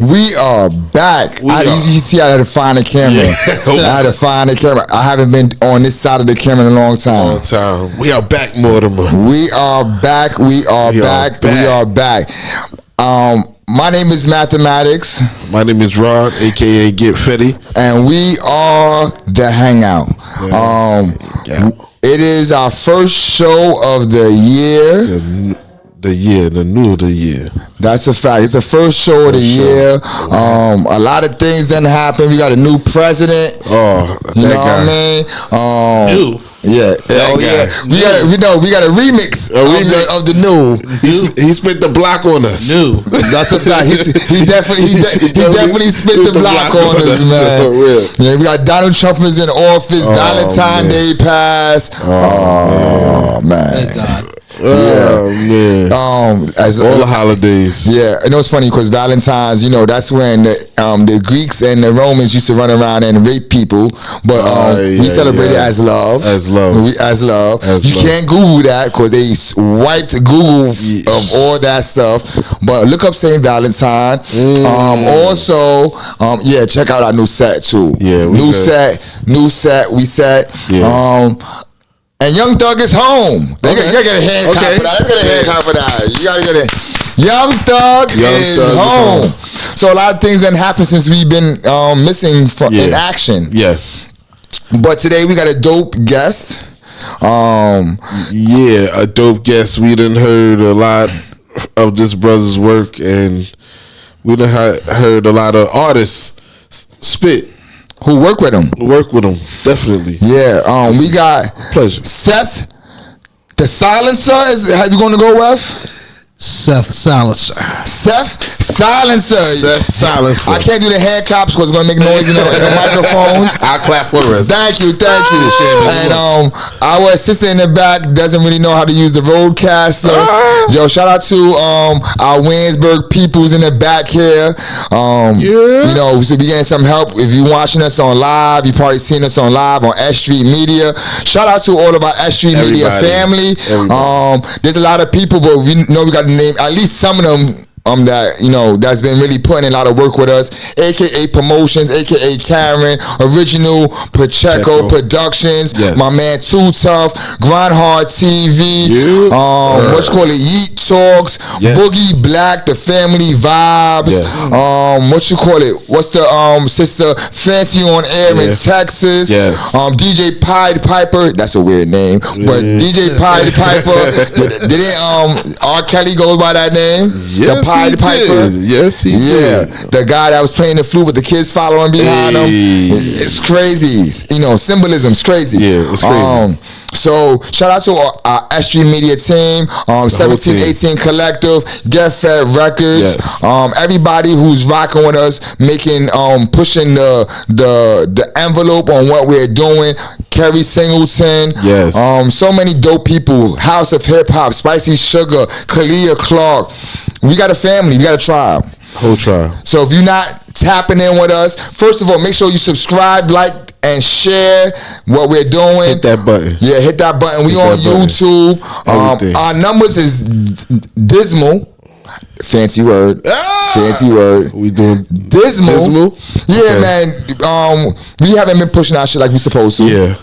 We are back. You see, I had to find the camera. Yeah. I had to find the camera. I haven't been on this side of the camera in a long time. We are back, Mortimer. We are back. We are back. We are back. My name is Mathematics. My name is Ron, aka Get Fetty, and we are the Hangout. It is our first show of the year. The new of the year. That's a fact. It's the first show of the year. A lot of things done happen. We got a new president. You know what I mean? New. Yeah. Yeah. We got a remix of the new. He spit the block on us. New. That's a fact. He definitely spit the block on us, man. Yeah, we got Donald Trump is in office. Valentine's Day passed. Oh man. Thank God. As all the holidays. Yeah, I know it's funny because Valentine's, that's when the Greeks and the Romans used to run around and rape people, but we celebrate it as love. As love. You can't Google that because they wiped Google of all that stuff. But look up Saint Valentine. Also, check out our new set too. Yeah, new set. We set. Yeah. And Young Thug is home. You gotta get a hand clap for that. Let's get a hand clap for that. You gotta get it. Young Thug is home. So a lot of things that happened since we've been missing in action. Yes. But today we got a dope guest. A dope guest. We done heard a lot of this brother's work, and we done heard a lot of artists spit. Who work with him? Definitely. Yeah. We got pleasure. Seth, the Silencer. How you going to go with? Seth Silenser. Seth Silencer. Seth Silencer. I can't do the hand claps because it's going to make noise in the microphones. I'll clap for us. Thank you. And our assistant in the back doesn't really know how to use the roadcaster. Yo, shout out to our Winsburg peoples in the back here. So we getting some help. If you're watching us on live, you probably seen us on live on S.STREET Media. Shout out to all of our S.STREET Media family. There's a lot of people, but we know we got to name at least some of them that's been really putting in a lot of work with us, aka Promotions, aka Karen, Original Pacheco Productions, my man Too Tough, Grind Hard TV, Yeet Talks, Boogie Black, The Family Vibes, what's the sister Fancy on Air in Texas, DJ Pied Piper, that's a weird name, but DJ Pied Piper, didn't R. Kelly go by that name? Pied Piper. Yes, he did. The guy that was playing the flute with the kids following behind him. It's crazy. Symbolism's crazy. Yeah, it's crazy. So shout out to our S.STREET Media team, 1718 Collective, Get Fed Records, everybody who's rocking with us, making pushing the envelope on what we're doing. Kerry Singleton, so many dope people. House of Hip Hop, Spicy Sugar, Kalia Clark. We got a family. We got a tribe. Whole tribe. So if you're not tapping in with us, first of all, make sure you subscribe, like, and share what we're doing. Hit that button. Yeah, hit that button. We on YouTube. Our numbers is dismal. Fancy word. We doing dismal. Yeah, man. We haven't been pushing our shit like we supposed to. Yeah.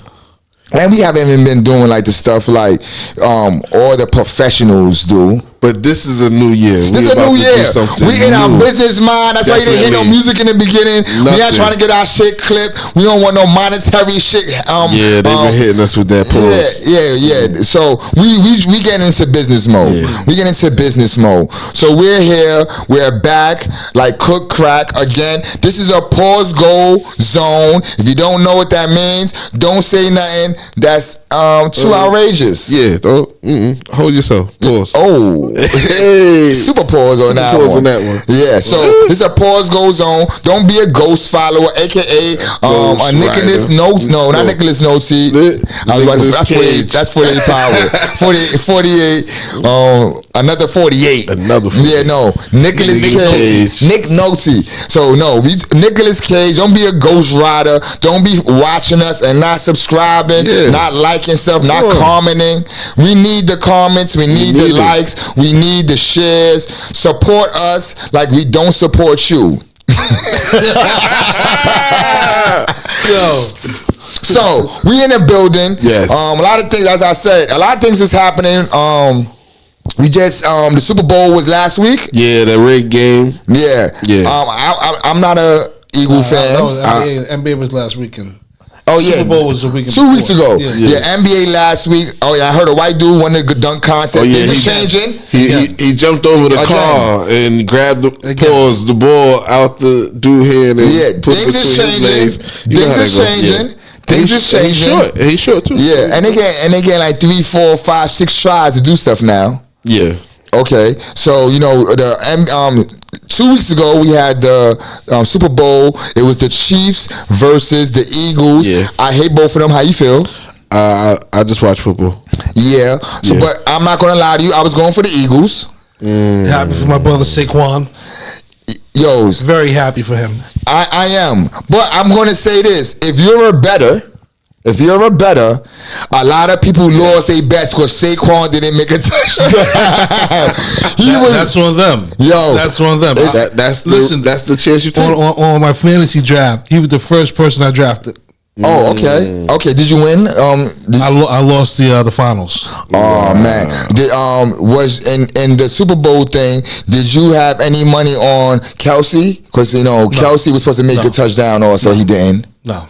And we haven't even been doing like the stuff like all the professionals do. But this is a new year. This is a new year. We in our business mind. That's why you didn't hear no music in the beginning. We not trying to get our shit clipped. We don't want no monetary shit. They've been hitting us with that pause. Yeah. So we get into business mode. Yeah. We get into business mode. So we're here. We're back like cook crack again. This is a pause go zone. If you don't know what that means, don't say nothing. That's too outrageous. Yeah. Hold yourself. Pause. Hey. Super pause on that one. Yeah, so this is a pause goes on. Don't be a ghost follower, aka a Nicholas not Nicholas Noty. That's 48 power. 48. Another 48. Yeah, no. Nicholas Cage. Nick Noty. So no, Nicholas Cage. Don't be a ghost rider. Don't be watching us and not subscribing, not liking stuff, not commenting. We need the comments. We need the likes. We need the shares. Support us like we don't support you. Yo. So we in the building. Yes. A lot of things, as I said, a lot of things is happening. We just the Super Bowl was last week. Yeah, the rig game. Yeah. I'm not a Eagle fan. NBA was last weekend. Oh yeah, Super Bowl was a weekend. 2 weeks before. ago. Yeah, NBA last week. Oh yeah, I heard a white dude won the dunk contest. Things are changing. He jumped over the car and grabbed the ball out the dude hand. And put things are changing. Things are changing. He's short too. Yeah, and they get like 3, 4, 5, 6 tries to do stuff now. Yeah. Okay, so the 2 weeks ago we had the Super Bowl. It was the Chiefs versus the Eagles. Yeah. I hate both of them. How you feel? I just watch football. Yeah. So, but I'm not gonna lie to you. I was going for the Eagles. Happy for my brother Saquon. Yo, Very happy for him. I am. But I'm gonna say this: if you're a better, a lot of people lost their bets because Saquon didn't make a touchdown. That's on them. Yo, that's on them. That's the chance you take. On my fantasy draft, he was the first person I drafted. Oh, okay. Okay, did you win? I lost the finals. Oh man. Was in the Super Bowl thing, did you have any money on Kelsey? Because Kelsey was supposed to make a touchdown also, he didn't. No.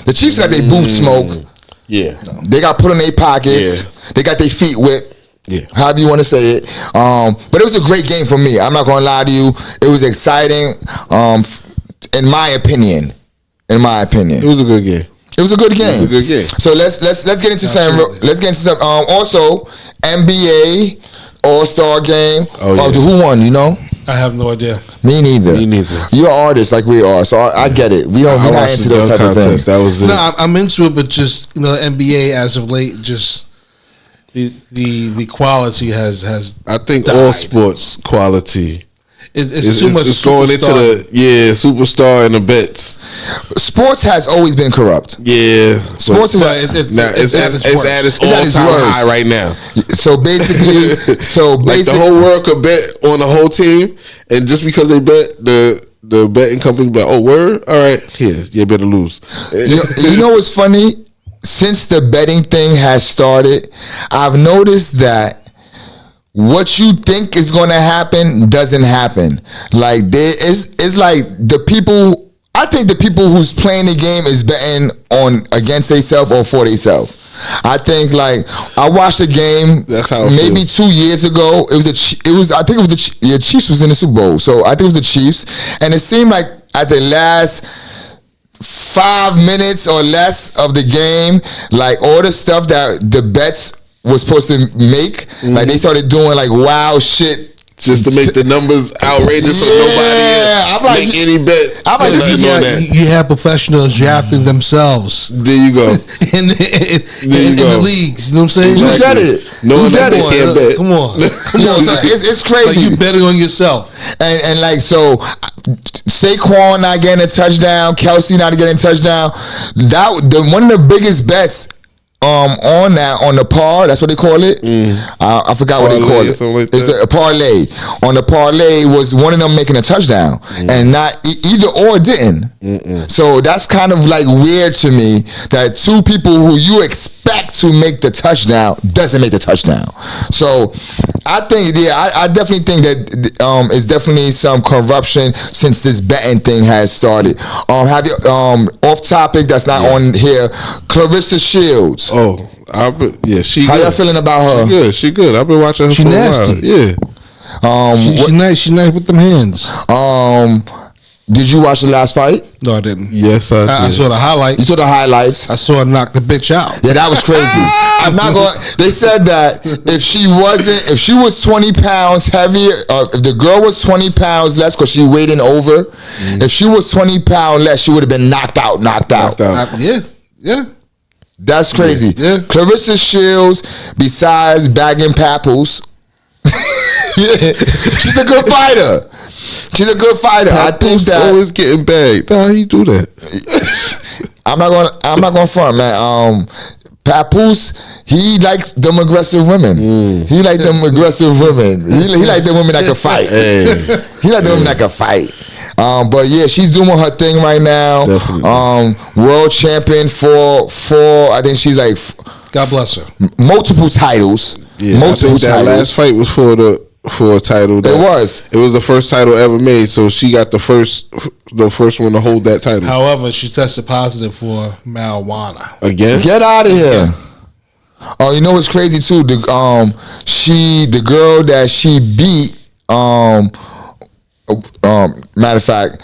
The Chiefs got their boots smoked. Yeah. They got put in their pockets. Yeah. They got their feet whipped. Yeah. However you want to say it. But it was a great game for me. I'm not gonna lie to you. It was exciting. In my opinion. It was a good game. It was a good game. It was a good game. So let's get into some. Let's get into some. Also, NBA All-Star game. Oh yeah. Who won? You know? I have no idea. Me neither. You're artists like we are, so I get it. We're not into those type of things. That was it. No, I'm into it, but just NBA as of late, just the quality has. I think died. all sports quality. It's too much. It's going into the superstar and the bets. Sports has always been corrupt. Yeah, sports is it's at its all-time high right now. So basically, like the whole world could bet on the whole team, and just because they bet, the betting company be like, "Oh, word, all right, here, you better lose." You know what's funny? Since the betting thing has started, I've noticed that what you think is going to happen doesn't happen. Like it's like the people. I think the people who's playing the game is betting on against themselves or for themselves. I think like I watched a game. That's how it maybe feels. 2 years ago. I think it was the Chiefs was in the Super Bowl. So I think it was the Chiefs, and it seemed like at the last 5 minutes or less of the game, like all the stuff that the bets was supposed to make, like they started doing like wild shit just to make the numbers outrageous, so nobody make any bet. I'm like, you have professionals drafting themselves. There you go. in the leagues, you know what I'm saying? You get it. No, that they can't bet. Come on. So it's crazy. Like you betting on yourself, and like so. Saquon not getting a touchdown, Kelsey not getting a touchdown. One of the biggest bets on the par, that's what they call it. I forgot what they call it. Like it's a parlay. On the parlay was one of them making a touchdown, and not either or didn't. So that's kind of like weird to me that two people who you expect to make the touchdown doesn't make the touchdown. So I think, I definitely think that it's definitely some corruption since this betting thing has started. Have you off topic that's not on here? Clarissa Shields. Oh, she. How good. y'all feeling about her? She good. I've been watching her she for nasty. a while. Yeah. She nice with them hands. Did you watch the last fight? No, I didn't. Yes, I did. I saw the highlights. You saw the highlights? I saw her knock the bitch out. Yeah, that was crazy. I'm not going. They said that if she was 20 pounds heavier, if the girl was 20 pounds less because she weighed over, if she was 20 pounds less, she would have been knocked out. Yeah. That's crazy. Yeah. Clarissa Shields, besides bagging papples, she's a good fighter. I think that always getting bagged. How you do that? I'm not going front, man. Papoose, he like them aggressive women. He like them aggressive women. He like the women that can fight. He like the women that can fight. But yeah, she's doing her thing right now. Definitely. World champion for I think she's like God bless her. Multiple titles. Yeah, multiple I think that titles. last fight was for a title. It was the first title ever made, so she got the first one to hold that title. However, she tested positive for marijuana. Again? Get out of here. Oh, you know what's crazy too? The girl that she beat, matter of fact,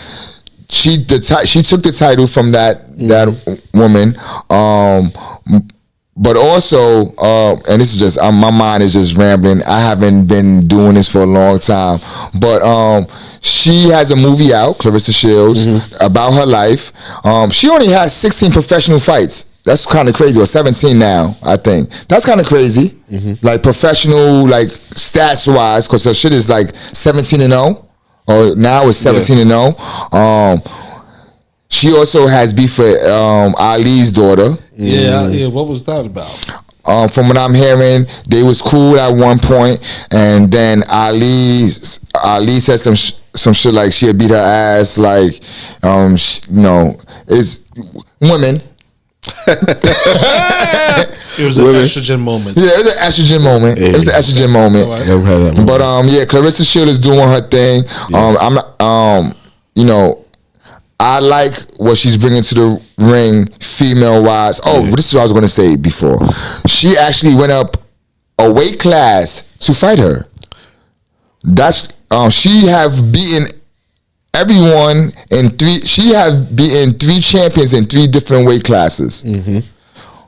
she took the title from that woman. But also, and this is just my mind is just rambling. I haven't been doing this for a long time, but she has a movie out, Clarissa Shields, about her life. She only has 16 professional fights. That's kind of crazy, or 17 now, I think. That's kind of crazy, like professional, like stats wise, because her shit is like 17-0, or now it's 17-0. She also has beef with Ali's daughter. Yeah. What was that about? From what I'm hearing, they was cool at one point, and then Ali said some shit like she'd beat her ass, like it's women. It was an estrogen moment. Yeah, it was an estrogen moment. It was an estrogen moment. Right. Never had that moment. But yeah, Clarissa Shields is doing her thing. Yes. I'm not, I like what she's bringing to the ring, female-wise. Oh, this is what I was going to say before. She actually went up a weight class to fight her. That's she have beaten everyone in three. She have beaten 3 champions in 3 different weight classes,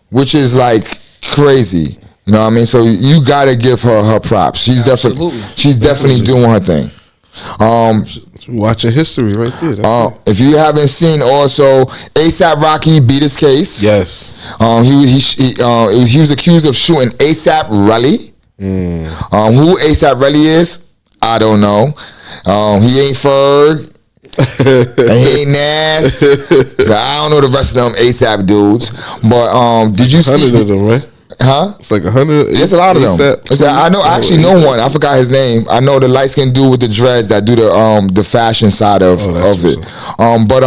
which is like crazy. You know what I mean? So you got to give her props. She's definitely doing her thing. Watching history right there. If you haven't seen, also ASAP Rocky beat his case. Yes. He was accused of shooting ASAP Rocky. Who ASAP Rocky is, I don't know. He ain't Ferg. And he ain't Nas. So I don't know the rest of them ASAP dudes. But did you see? 100 of them, right? Huh? It's like 100. There's a lot of them. I actually know one. I forgot his name. I know the light skinned dude with the dreads that do the fashion side of it. But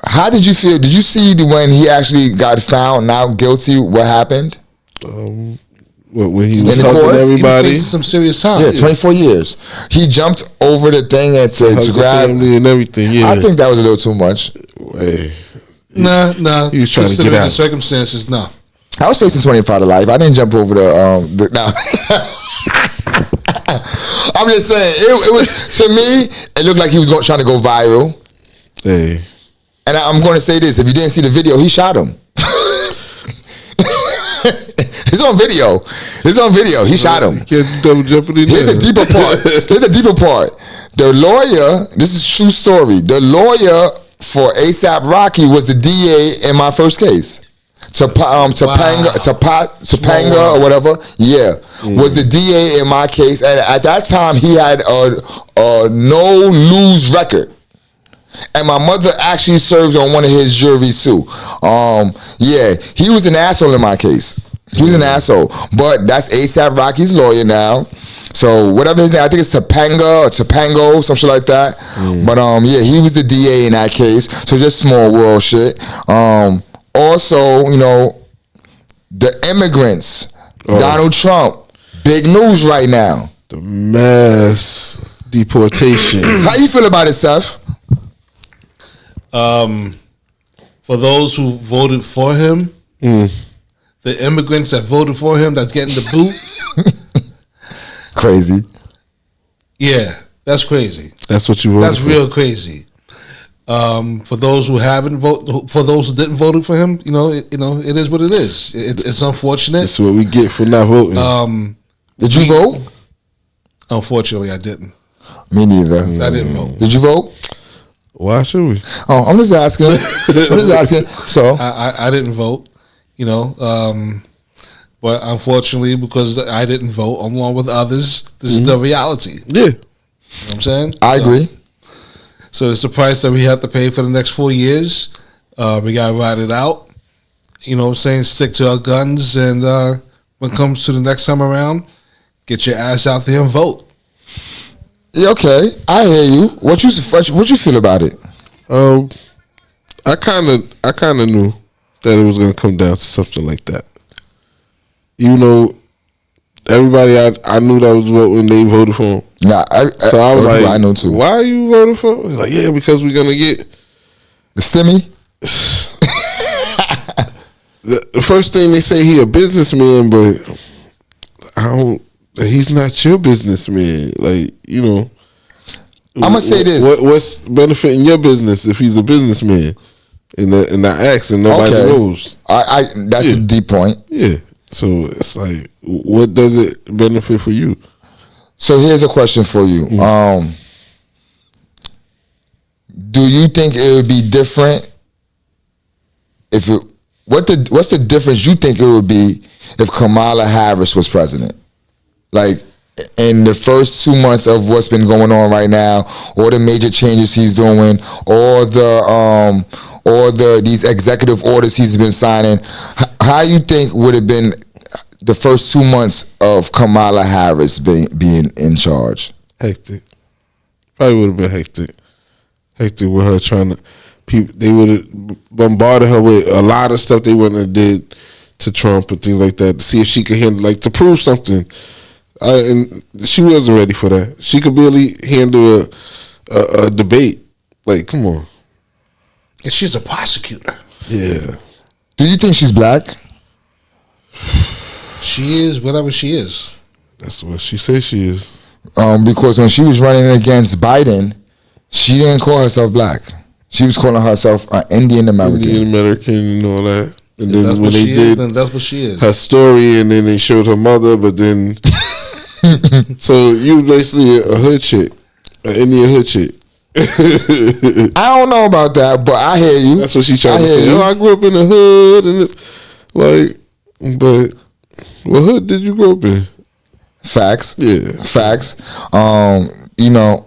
how did you feel? Did you see when he actually got found not guilty? What happened? When he was in the helping court? everybody, He was facing some serious time. Yeah, 24 years. He jumped over the thing and to grab and everything. Yeah, I think that was a little too much. Hey. Nah. He was trying to get out. The circumstances, no. I was facing 25 to life. I didn't jump over the no. I'm just saying it was, to me, it looked like he was trying to go viral. Hey. And I'm going to say this: if you didn't see the video, he shot him. It's on video. He shot him. Can't double jeopardy. Here's a deeper part. The lawyer. This is a true story. The lawyer for ASAP Rocky was the DA in my first case. Topanga or whatever, was the DA in my case, and at that time he had a no lose record, and my mother actually served on one of his juries too. He was an asshole in my case. He was an asshole, but that's ASAP Rocky's lawyer now. So whatever his name, I think it's Topanga or Topango, some shit like that. But he was the DA in that case. So just small world shit. Also, the immigrants, Donald Trump, big news right now. The mass deportation. How you feel about it, Seth? For those who voted for him, the immigrants that voted for him that's getting the boot. Crazy. Yeah, that's crazy. That's what you voted That's for. real crazy. For those who haven't voted, for those who didn't vote for him, it is what it is. It's unfortunate. That's what we get for not voting. Did you vote? Unfortunately, I didn't. Me neither. I didn't vote. Did you vote? Why should we? Oh, I'm just asking. So I didn't vote. But unfortunately, because I didn't vote along with others, this is the reality. Yeah. You know what I'm saying? I agree. So it's the price that we have to pay for the next 4 years. We got to ride it out. You know what I'm saying? Stick to our guns. And when it comes to the next time around, get your ass out there and vote. Yeah, okay, I hear you. What you feel about it? I kind of knew that it was gonna come down to something like that. You know, everybody I knew that was what when they voted for him. Nah, so I was like, I know too. Why are you voting for him? Like, yeah, because we're gonna get the stimmy. The first thing they say, he a businessman, but he's not your businessman. Like, you know, I'm gonna say this: what's benefiting your business if he's a businessman? And I ask, and nobody knows. That's a deep point. Yeah. So it's like, what does it benefit for you? So here's a question for you. Do you think it would be different if it? What's the difference you think it would be if Kamala Harris was president? Like in the first 2 months of what's been going on right now, all the major changes he's doing, all these executive orders he's been signing. How you think would have been the first 2 months of Kamala Harris being in charge? Hectic. Probably would have been hectic. Hectic with her trying to. They would have bombarded her with a lot of stuff they wouldn't have did to Trump and things like that to see if she could handle, like, to prove something. And she wasn't ready for that. She could barely handle a debate. Like, come on. And she's a prosecutor. Yeah. Do you think she's black? She is whatever she is. That's what she says she is. Because when she was running against Biden, she didn't call herself black. She was calling herself an Indian American. Indian American and all that. And then that's when they did that's what she is. Her story, and then they showed her mother, but then so you basically a hood chick, an Indian hood chick. I don't know about that, but I hear you. That's what she tried to say. Oh, I grew up in the hood, and it's like, but what hood did you grow up in? Facts. Yeah. Facts. You know,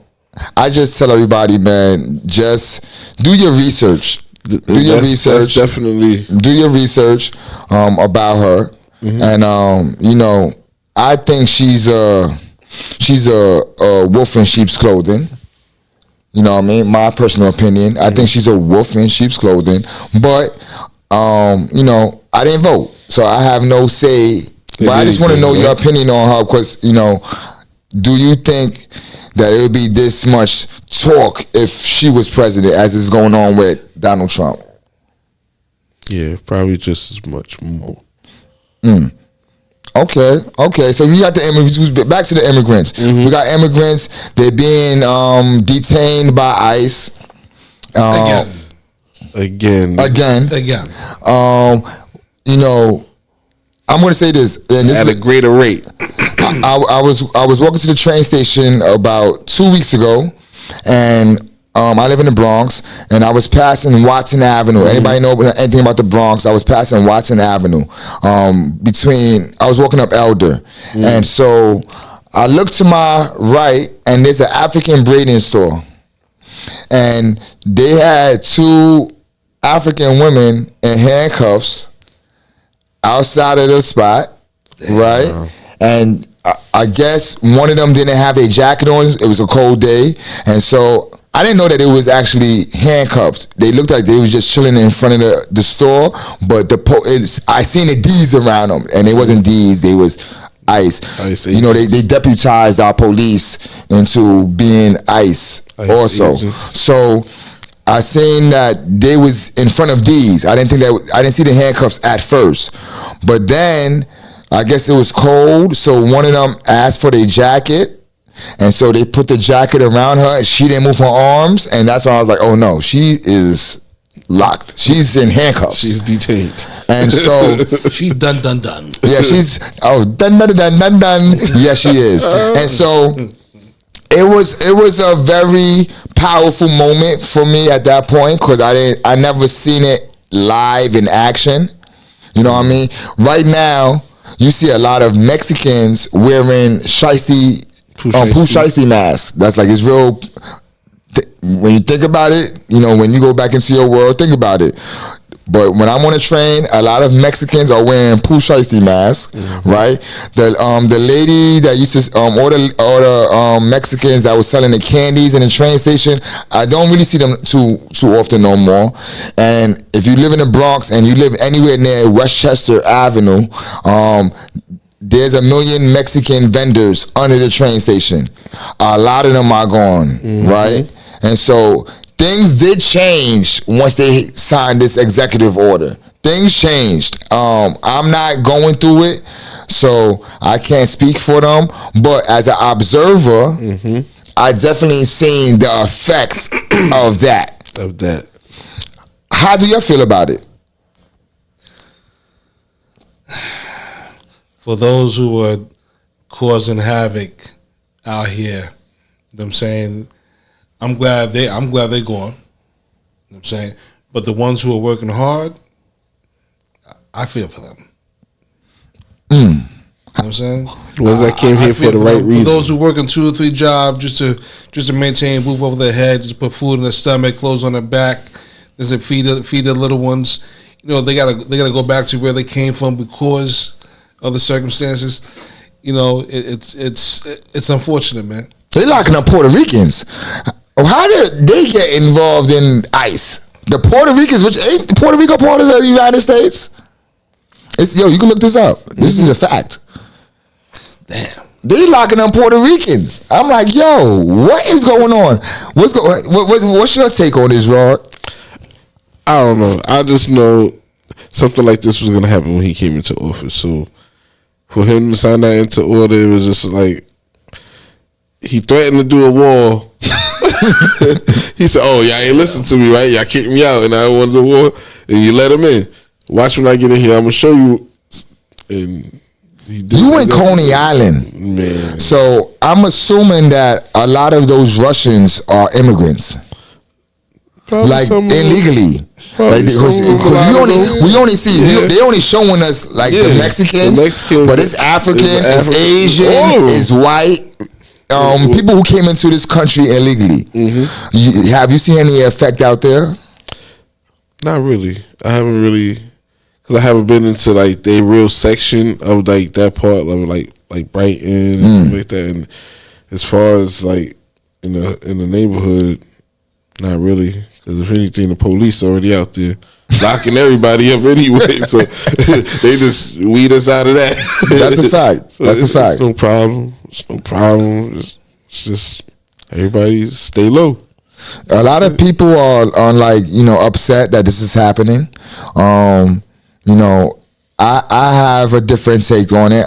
I just tell everybody, man, just do your research. Do your research. That's definitely. Do your research about her, and you know, I think she's a wolf in sheep's clothing. You know what I mean? My personal opinion. I think she's a wolf in sheep's clothing. But you know, I didn't vote, so I have no say. But I just want to know your opinion on her, because, you know, do you think that it would be this much talk if she was president as is going on with Donald Trump? Yeah, probably just as much more. Okay. So we got the immigrants. Back to the immigrants. We got immigrants. They're being detained by ICE. Again. You know, I'm going to say this, and this at a greater rate. I was walking to the train station about 2 weeks ago, and I live in the Bronx, and I was passing Watson Avenue. Anybody know anything about the Bronx? I was passing Watson Avenue. I was walking up Elder, and so I looked to my right, and there's an African braiding store, and they had two African women in handcuffs outside of the spot, right? And I guess one of them didn't have a jacket on. It was a cold day, and so I didn't know that it was actually handcuffs. They looked like they was just chilling in front of the store, but I seen the D's around them, and they wasn't D's. They was ICE. You know, they deputized our police into being ICE also. Agents. So I seen that they was in front of D's. I didn't see the handcuffs at first, but then I guess it was cold, so one of them asked for their jacket, and so they put the jacket around her. She didn't move her arms, and that's when I was like, oh no, she is locked. She's in handcuffs. She's detained. And so she's done. Yeah, she's done. Yeah, she is. And so it was a very powerful moment for me at that point, because I never seen it live in action. You know what I mean? Right now, you see a lot of Mexicans wearing Pooh Shiesty masks. That's like, it's real. When you think about it, you know, when you go back into your world, think about it. But when I'm on a train, a lot of Mexicans are wearing Pooh Shiesty masks, right? The lady that used to order Mexicans that was selling the candies in the train station, I don't really see them too often no more. And if you live in the Bronx and you live anywhere near Westchester Avenue, there's a million Mexican vendors under the train station. A lot of them are gone, right? And so things did change once they signed this executive order. Things changed. I'm not going through it, so I can't speak for them. But as an observer, I definitely seen the effects of that. How do you feel about it? For those who are causing havoc out here, you know what I'm saying, I'm glad they're gone. You know what I'm saying? But the ones who are working hard, I feel for them. You know what I'm saying? Ones that came here for the right reason. For those who work in 2 or 3 jobs just to maintain a roof over their head, just put food in their stomach, clothes on their back, just to feed their little ones. You know, they gotta go back to where they came from because of the circumstances. You know, it's unfortunate, man. They locking up Puerto Ricans. How did they get involved in ICE? The Puerto Ricans, which ain't Puerto Rico part of the United States? You can look this up. This is a fact. Damn. They locking up Puerto Ricans. I'm like, yo, what is going on? What's your take on this, Rod? I don't know. I just know something like this was going to happen when he came into office. So for him to sign that into order, it was just like he threatened to do a wall. He said, "Oh, y'all ain't listen to me, right? Y'all kicked me out, and I wanted the war, and you let him in. Watch when I get in here. I'm gonna show you." And you in Coney Island, man. So I'm assuming that a lot of those Russians are immigrants, Probably like illegally. Like, we only see they only showing us like the Mexicans, but it's African, it's Asian, it's white. People who came into this country illegally. Have you seen any effect out there? Not really. I haven't really, because I haven't been into like the real section of like that part of like Brighton and stuff like that. And as far as like in the neighborhood, not really. Because if anything, the police already out there locking everybody up anyway. So they just weed us out of that. That's a fact. So That's a fact. It's no problem. It's no problem. It's just everybody stay low. A lot of people are like, upset that this is happening. I have a different take on it.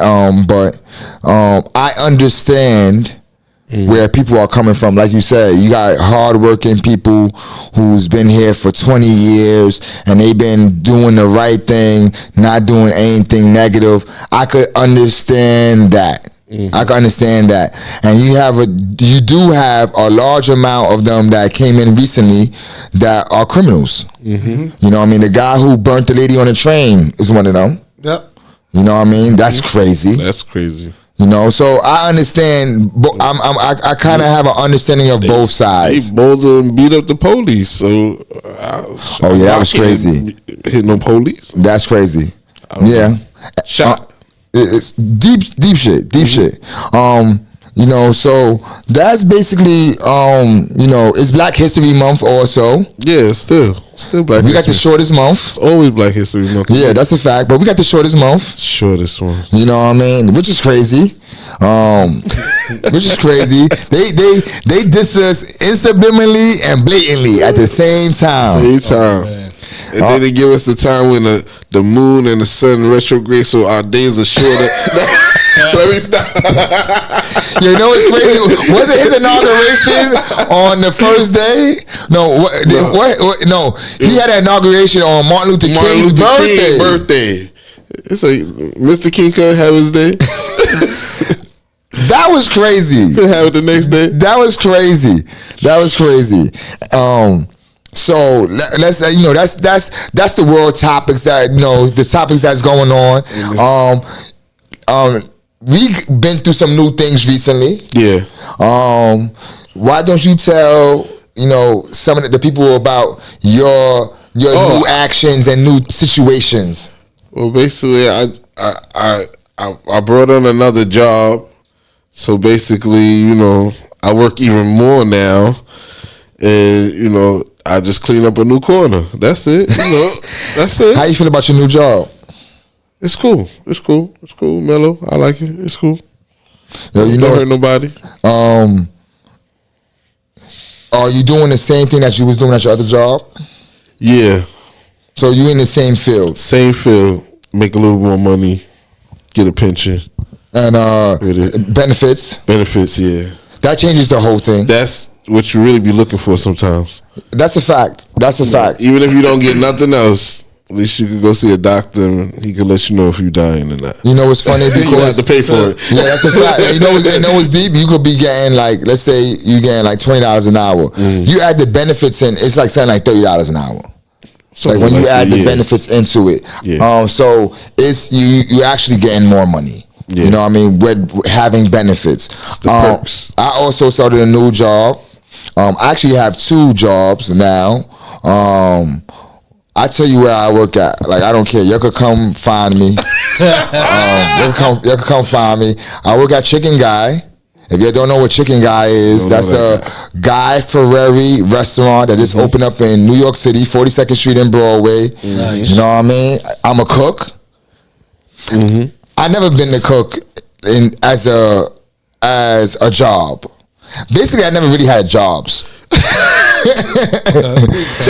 But I understand where people are coming from. Like you said, you got hardworking people who's been here for 20 years and they've been doing the right thing, not doing anything negative. I could understand that. I can understand that. And you do have a large amount of them that came in recently that are criminals. You know what I mean? The guy who burnt the lady on the train is one of them. Yep. You know what I mean? That's crazy. That's crazy. So I understand. I kind of have an understanding of both sides. They bolded and beat up the police. So, that was crazy. Hit no police. That's crazy. Yeah, shot. It's deep shit. So that's basically, it's Black History Month also. Yeah, still Black History. We got the shortest month. It's always Black History Month. Yeah, that's a fact. But we got the shortest month. Shortest one. You know what I mean? Which is crazy. Which is crazy. They diss us subliminally and blatantly at the same time. And then they give us the time when the moon and the sun retrograde, so our days are shorter. Let me stop. You know what's crazy? Was it his inauguration on the first day? No. No. He had an inauguration on Martin Luther King's birthday. It's like Mr. King couldn't have his day. That was crazy. Couldn't have it the next day. That was crazy. So let's that's the world topics that the topics that's going on. We've been through some new things recently. Yeah. Why don't you tell some of the people about your your new actions and new situations? Well, basically, I brought on another job. So basically, you know, I work even more now, and you know, I just clean up a new corner. That's it. You know, that's it. How you feel about your new job? It's cool. It's cool. It's cool. Mellow. I like it. It's cool. Yo, you Don't know, hurt nobody. Are you doing the same thing that you was doing at your other job? Yeah. So you in the same field? Same field. Make a little more money. Get a pension. And benefits? Benefits, yeah. That changes the whole thing. That's what you really be looking for sometimes. That's a fact. That's a fact. Even if you don't get nothing else, at least you can go see a doctor and he can let you know if you're dying or not. You know what's funny? Because you have to pay for it. Yeah, that's a fact. You know what's deep? You could be getting like, let's say you getting like $20 an hour. You add the benefits in, it's like something like $30 an hour. Like when you add the benefits into it. Yeah. So it's you actually getting more money. Yeah. You know what I mean? With having benefits. The perks. I also started a new job. I actually have 2 jobs now. I tell you where I work at. Like, I don't care. You could come find me. You could come find me. I work at Chicken Guy. If you don't know what Chicken Guy is, that's a Guy Ferrari restaurant that just opened up in New York City, 42nd Street and Broadway. Nice. You know what I mean? I'm a cook. Mm-hmm. I never been to cook as a job. Basically, I never really had jobs.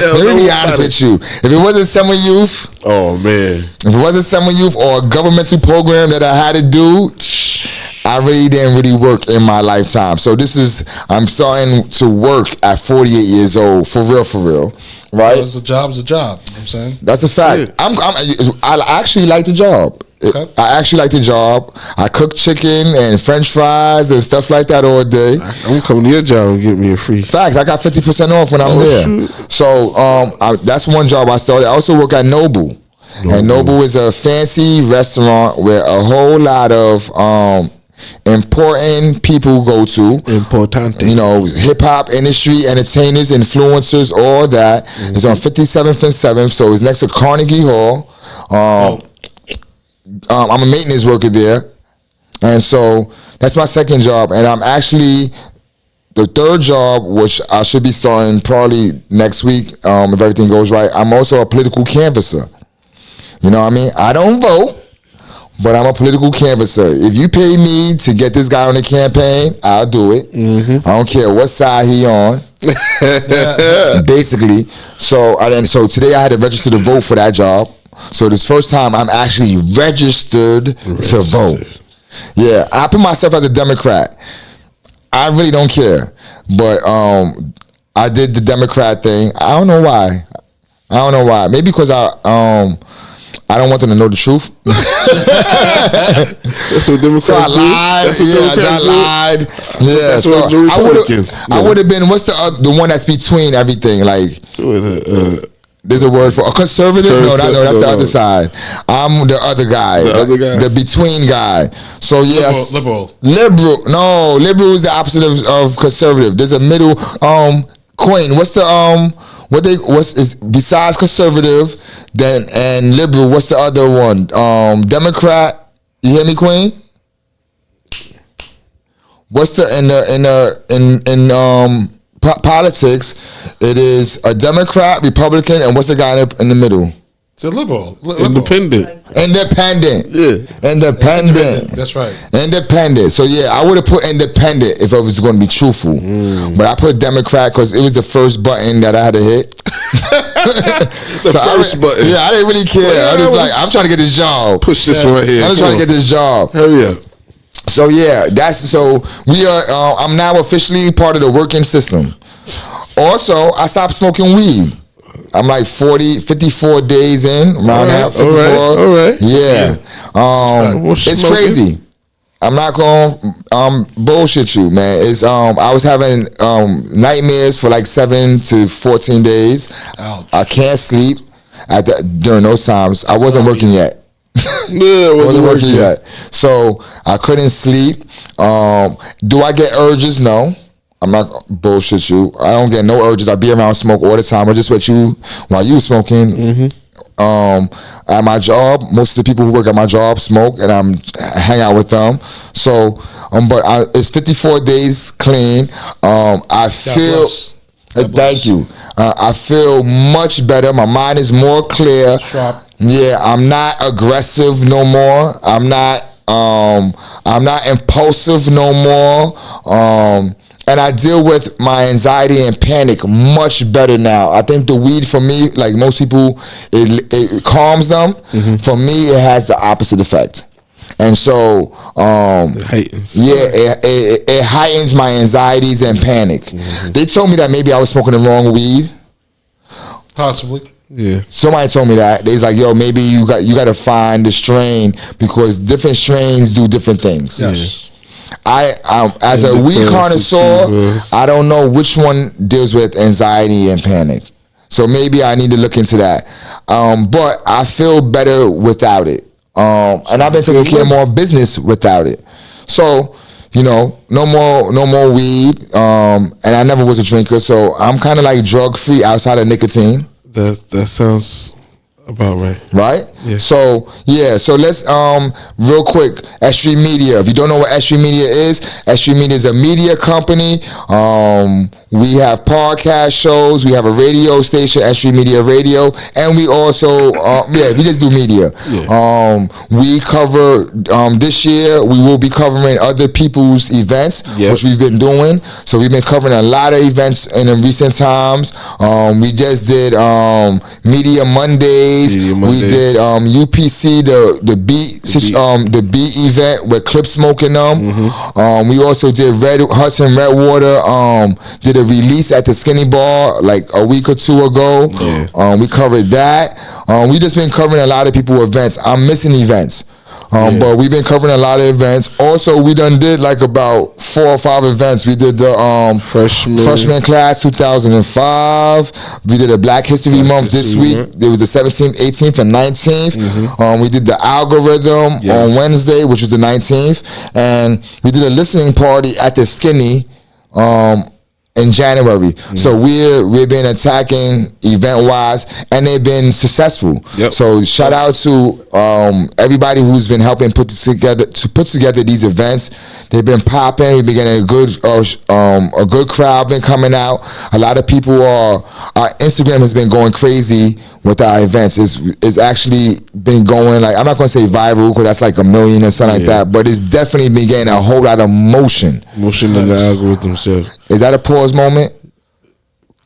Let me be honest with you. If it wasn't summer youth, oh man, if it wasn't summer youth or a governmental program that I had to do, I really didn't really work in my lifetime. So I'm starting to work at 48 years old, for real, right? Well, it's a job's a job. You know what I'm saying? That's a fact. I actually like the job. Okay. I actually like the job. I cook chicken and French fries and stuff like that all day. I'm coming to your job and get me a free. Facts. I got 50% off when I'm there. Shoot. So that's one job I started. I also work at Noble. And Noble is a fancy restaurant where a whole lot of important people go to. Importante. You know, hip hop industry, entertainers, influencers, all that. It's on 57th and 7th, so it's next to Carnegie Hall. I'm a maintenance worker there, and so that's my second job. And I'm actually the third job, which I should be starting probably next week if everything goes right. I'm also a political canvasser. You know what I mean? I don't vote, but I'm a political canvasser. If you pay me to get this guy on the campaign, I'll do it. Mm-hmm. I don't care what side he on. Basically. So today I had to register to vote for that job. So this first time I'm actually registered to vote. Yeah, I put myself as a Democrat. I really don't care, but I did the Democrat thing. I don't know why. Maybe because I don't want them to know the truth. That's what Democrats so I lied. I lied. Yeah, that's so what the Republicans. I would have been. What's the one that's between everything? Like. There's a word for a conservative. No, that's the other side. I'm the other guy, the between guy. So yeah, liberal. No, liberal is the opposite of conservative. There's a middle. Queen, what's besides conservative then and liberal? What's the other one? Democrat. You hear me, Queen? What's the in politics, it is a Democrat, Republican, and what's the guy in the middle? It's a liberal. Independent. Yeah. Independent. That's right. Independent. So yeah, I would have put independent if I was going to be truthful. But I put Democrat because it was the first button that I had to hit. First button. Yeah, I didn't really care. I was just like, I'm trying to get this job. Push this one here. I'm just trying to get this job. Hurry up. So yeah, we are. I'm now officially part of the working system. Also, I stopped smoking weed. I'm like 54 days in, around now. 54. All right. Yeah. It's crazy. I'm not gonna bullshit you, man. It's I was having nightmares for like 7 to 14 days. Ouch. I can't sleep during those times. I wasn't working yet. Yeah, wasn't working yet. So I couldn't sleep. Do I get urges? No. I'm not bullshit you. I don't get no urges. I be around smoke all the time. I just with you while you smoking. At my job, most of the people who work at my job smoke, and I'm hang out with them. So, it's 54 days clean. I feel. Thank you. I feel much better. My mind is more clear. Sharp. Yeah, I'm not aggressive no more. I'm not impulsive no more. And I deal with my anxiety and panic much better now. I think the weed for me, like most people, it calms them. For me, it has the opposite effect. And so, it heightens. Yeah, it heightens my anxieties and panic. They told me that maybe I was smoking the wrong weed. Possibly. Yeah. Somebody told me that. They's like, yo, maybe you got to find the strain because different strains do different things. Yes. I as a weed connoisseur, I don't know which one deals with anxiety and panic. So maybe I need to look into that. But I feel better without it. And I've been taking care of more business without it. So, no more weed. And I never was a drinker, so I'm kind of like drug free outside of nicotine. That sounds about right. Right? Yeah. So let's real quick, S.STREET Media. If you don't know what S.STREET Media is, S.STREET Media is a media company. We have podcast shows, we have a radio station, S.STREET Media Radio, and we also we just do media. Yeah. We cover this year we will be covering other people's events, which we've been doing. So we've been covering a lot of events in the recent times. We just did Media Mondays. We did UPC, the beat event with Clip Smoking them. We also did Hudson Redwater. Did a release at the Skinny Bar like a week or two ago. We covered that. We just been covering a lot of people events. I'm missing events. But we've been covering a lot of events. Also, we done did like about 4 or 5 events. We did the freshman class 2005. We did a Black History Month this week. It was the 17th, 18th, and 19th. We did the algorithm on Wednesday, which was the 19th. And we did a listening party at the Skinny in January. So we've been attacking event wise, and they've been successful. So shout out to everybody who's been helping put together these events. They've been popping. We've been getting a good crowd been coming out. A lot of people our Instagram has been going crazy with our events. It's actually been going, like, I'm not gonna say viral because that's like 1 million or something like that, but it's definitely been getting a whole lot of motion in the algorithm. Is that a pause moment?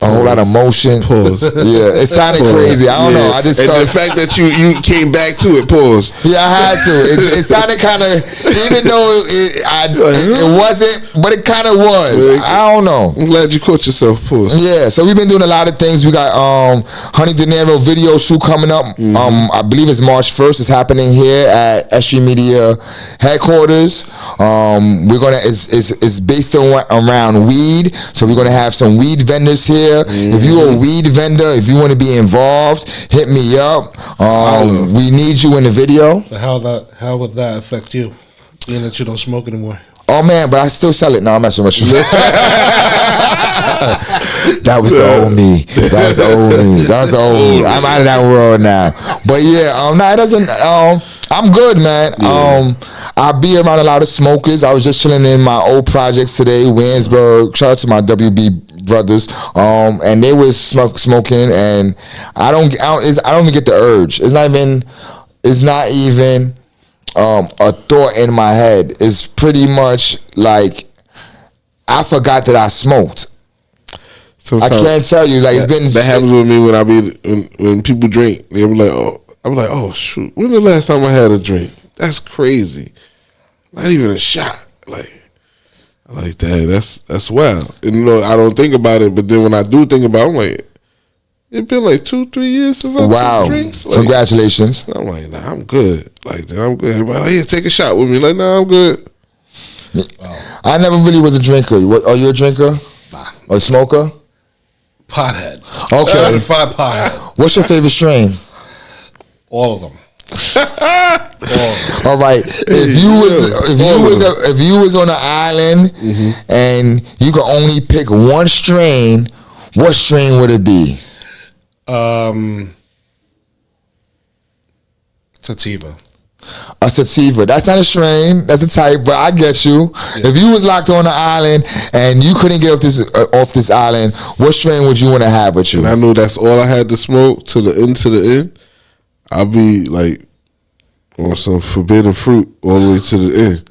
A whole lot of motion. Pause. Yeah, it sounded crazy. I don't know. I just felt the fact that you came back to it. Pause. Yeah, I had to. It sounded kind of, even though it wasn't, but it kind of was. I don't know. I'm glad you caught yourself. Pause. Yeah, so we've been doing a lot of things. We got Honey De Niro video shoot coming up. I believe it's March 1st. It's happening here at S.STREET Media headquarters. We're gonna. It's based around weed, so we're gonna have some weed vendors here. If you're a weed vendor, if you want to be involved, hit me up. We need you in the video. How would that affect you, being that you don't smoke anymore? Oh man, but I still sell it. No, I'm messing with you. That was the old me. That was the old me. I'm out of that world now. But yeah, no, it doesn't. I'm good, man. I be around a lot of smokers. I was just chilling in my old projects today, Winsburg. Shout out to my WB brothers. And they was smoking, and I don't even get the urge. It's not even a thought in my head. It's pretty much like I forgot that I smoked. Sometimes I can't tell you. Like, that happens with me when people drink. They be like, oh. I'm like, oh shoot, when the last time I had a drink? That's crazy. Not even a shot. Like that. That's wild. And I don't think about it, but then when I do think about it, I'm like, it's been like 2-3 years since I took drinks. Like, congratulations. I'm like, nah, I'm good. Like, I'm good. Everybody, like, here, take a shot with me. Like, nah, I'm good. I never really was a drinker. Are you a drinker? Nah. Or a smoker? Pothead. Okay. Certified pothead. What's your favorite strain? All of them. All right. If you was on an island and you could only pick one strain, what strain would it be? Sativa. A sativa. That's not a strain. That's a type. But I get you. Yeah. If you was locked on an island and you couldn't get off this island, what strain would you want to have with you? And I knew that's all I had to smoke to the end. I'll be like on some forbidden fruit all the way to the end.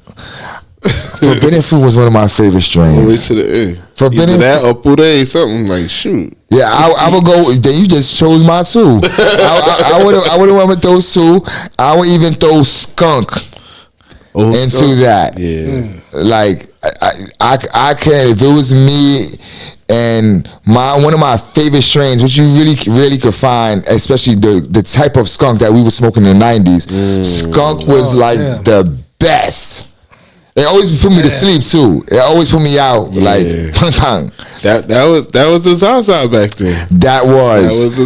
Forbidden fruit was one of my favorite strains. All the way to the end. Forbidden that or Puree, something like shoot. Yeah, I would go. Then you just chose my two. I would have went with those two. I would even throw skunk into that. Yeah, like I can. If it was me and one of my favorite strains, which you really could find, especially the type of skunk that we were smoking in the 90s. Skunk was the best. They always put me to sleep too. It always put me out like pang pang. That was the Zaza back then. That was the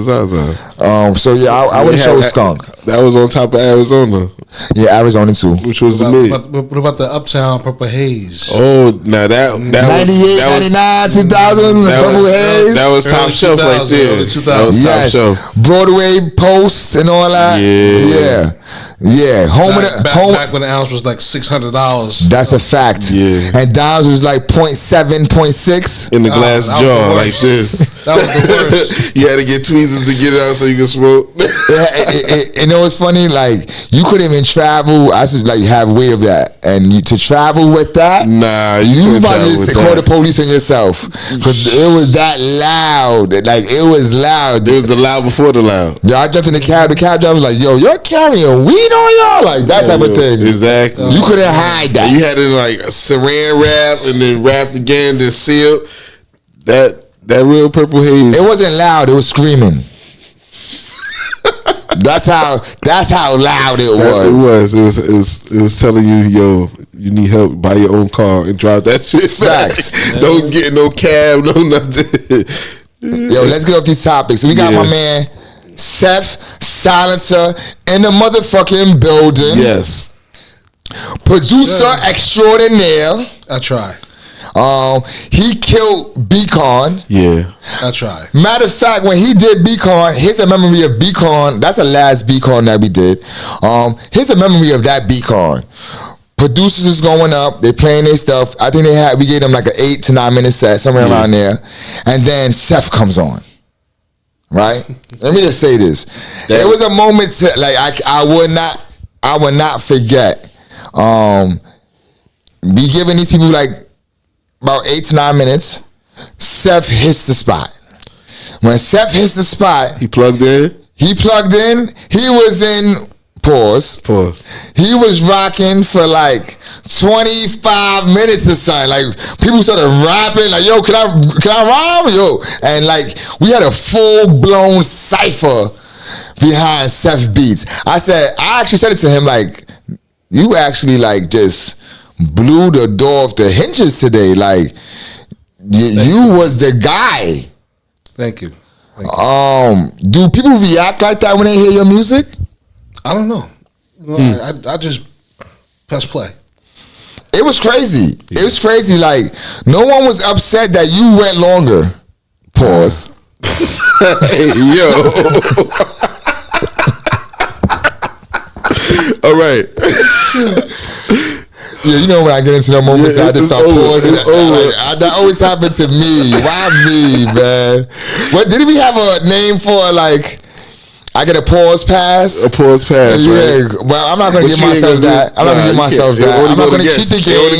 Zaza. So yeah, I would have chose skunk. That was on top of Arizona. Yeah, Arizona too. Which was the mid. What about the Uptown Purple Haze? Oh, now that 98, 99, 2000 Purple Haze. That was top shelf right there. That was top shelf. Broadway Post and all that. Yeah. Back when the ounce was like $600. That's a fact. Yeah. And dimes was like 0.7, 0.6 in the glass jar like this. That was the worst. You had to get tweezers to get it out so you could smoke. You know what's funny? Like you couldn't even travel. I should like have way of that, and to travel with that, nah, you about to just call the police on yourself because it was that loud. Like it was loud. It was the loud before the loud. Yeah, I jumped in the cab. The cab driver was like, "Yo, you're carrying weed on y'all?" Like that type of thing. Exactly. You couldn't hide that. You had it like saran wrap and then wrapped again, then sealed. That real Purple Haze. It wasn't loud. It was screaming. That's how loud it was. It was telling you, yo, you need help. Buy your own car and drive that shit. Facts. Don't get no cab, no nothing. Yo, let's get off these topics. So we got my man S.STREET Silencer in the motherfucking building. Yes. Producer extraordinaire. I try. He killed Beacon. Yeah. I try. Matter of fact, when he did Beacon, here's a memory of Beacon. That's the last Beacon that we did. Here's a memory of that Beacon. Producers is going up. They playing their stuff. I think we gave them like an 8 to 9 minute set, somewhere around there. And then S.TREET comes on. Right? Let me just say this. There was a moment I would not forget. Be giving these people like about 8 to 9 minutes. S.TREET hits the spot. When S.TREET hits the spot, he plugged in. He was in pause. He was rocking for like 25 minutes or something. Like people started rapping, like, yo, can I rhyme? Yo. And like we had a full blown cipher behind S.TREET beats. I actually said it to him, like, you actually like just blew the door off the hinges today. Like you was the guy. Thank you. Do people react like that when they hear your music? I don't know. I just press play. It was crazy. It was crazy. Like no one was upset that you went longer. Pause. Yo. All right. Yeah, you know when I get into the moments, I just start pausing. That always happened to me. Why me, man? What did we have a name for? Like, I get a pause pass. A pause pass. Yeah. Right? Well, I'm not gonna give myself that. I'm not gonna give myself that. I'm not gonna cheat the game.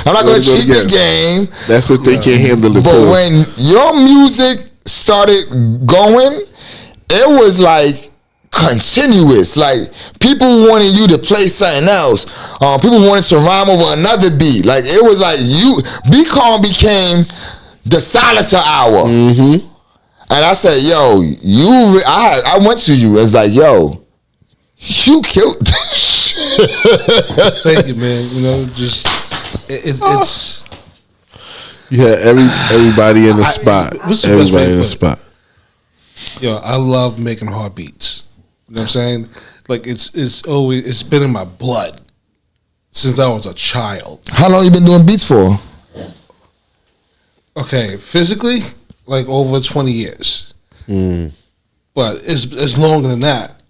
I'm not gonna cheat the game. That's if they can't handle it. But when your music started going, it was like continuous. Like people wanted you to play something else. People wanted to rhyme over another beat. Like it was like Beacon became the Silencer hour. Mm-hmm. And I said, yo, I went to you as like, yo, you killed this shit. Thank you, man. You know, just it's. You had everybody in the spot. What's the everybody in the spot. Yo, I love making hard beats. You know what I'm saying? Like it's been in my blood since I was a child. How long you been doing beats for? Okay, physically, like over 20 years. But it's longer than that.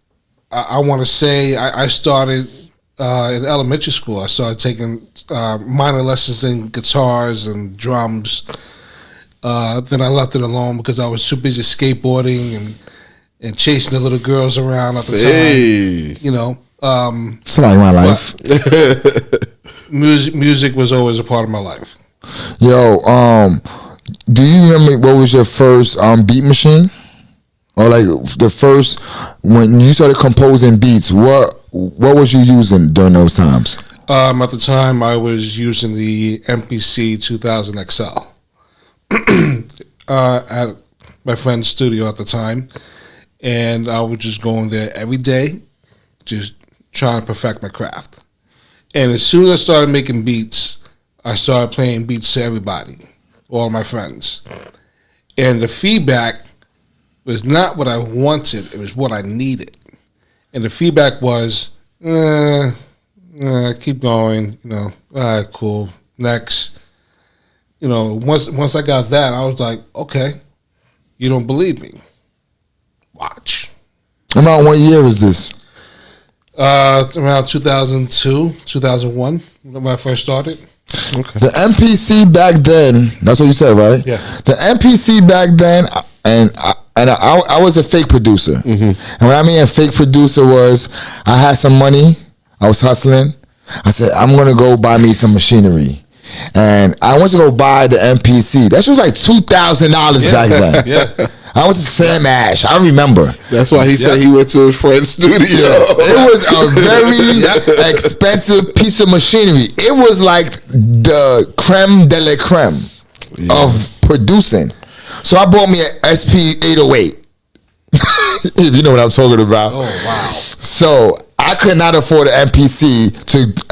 I want to say I started in elementary school. I started taking minor lessons in guitars and drums. Then I left it alone because I was too busy skateboarding and chasing the little girls around at the time. You know, it's like my life. Music was always a part of my life. Yo, do you remember what was your first beat machine? Or like the first when you started composing beats, what was you using during those times? At the time, I was using the MPC 2000 XL at my friend's studio at the time, and I was just going there every day, just trying to perfect my craft. And as soon as I started making beats, I started playing beats to everybody, all my friends, and the feedback was not what I wanted, it was what I needed. And the feedback was, keep going, you know, all right, cool, next. You know, once I got that, I was like, okay, you don't believe me. Watch. Around what year was this? Around 2002, 2001, when I first started. Okay. The MPC back then, that's what you said, right? Yeah. The MPC back then, and I was a fake producer. And what I mean a fake producer was I had some money, I was hustling. I said, I'm going to go buy me some machinery. And I went to go buy the MPC. That shit was like $2,000 back then. Yeah. I went to Sam Ash. I remember. That's why he said he went to a friend's studio. It was a very expensive piece of machinery. It was like the creme de la creme of producing. So I bought me an SP808. If you know what I'm talking about. Oh, wow. So I could not afford an MPC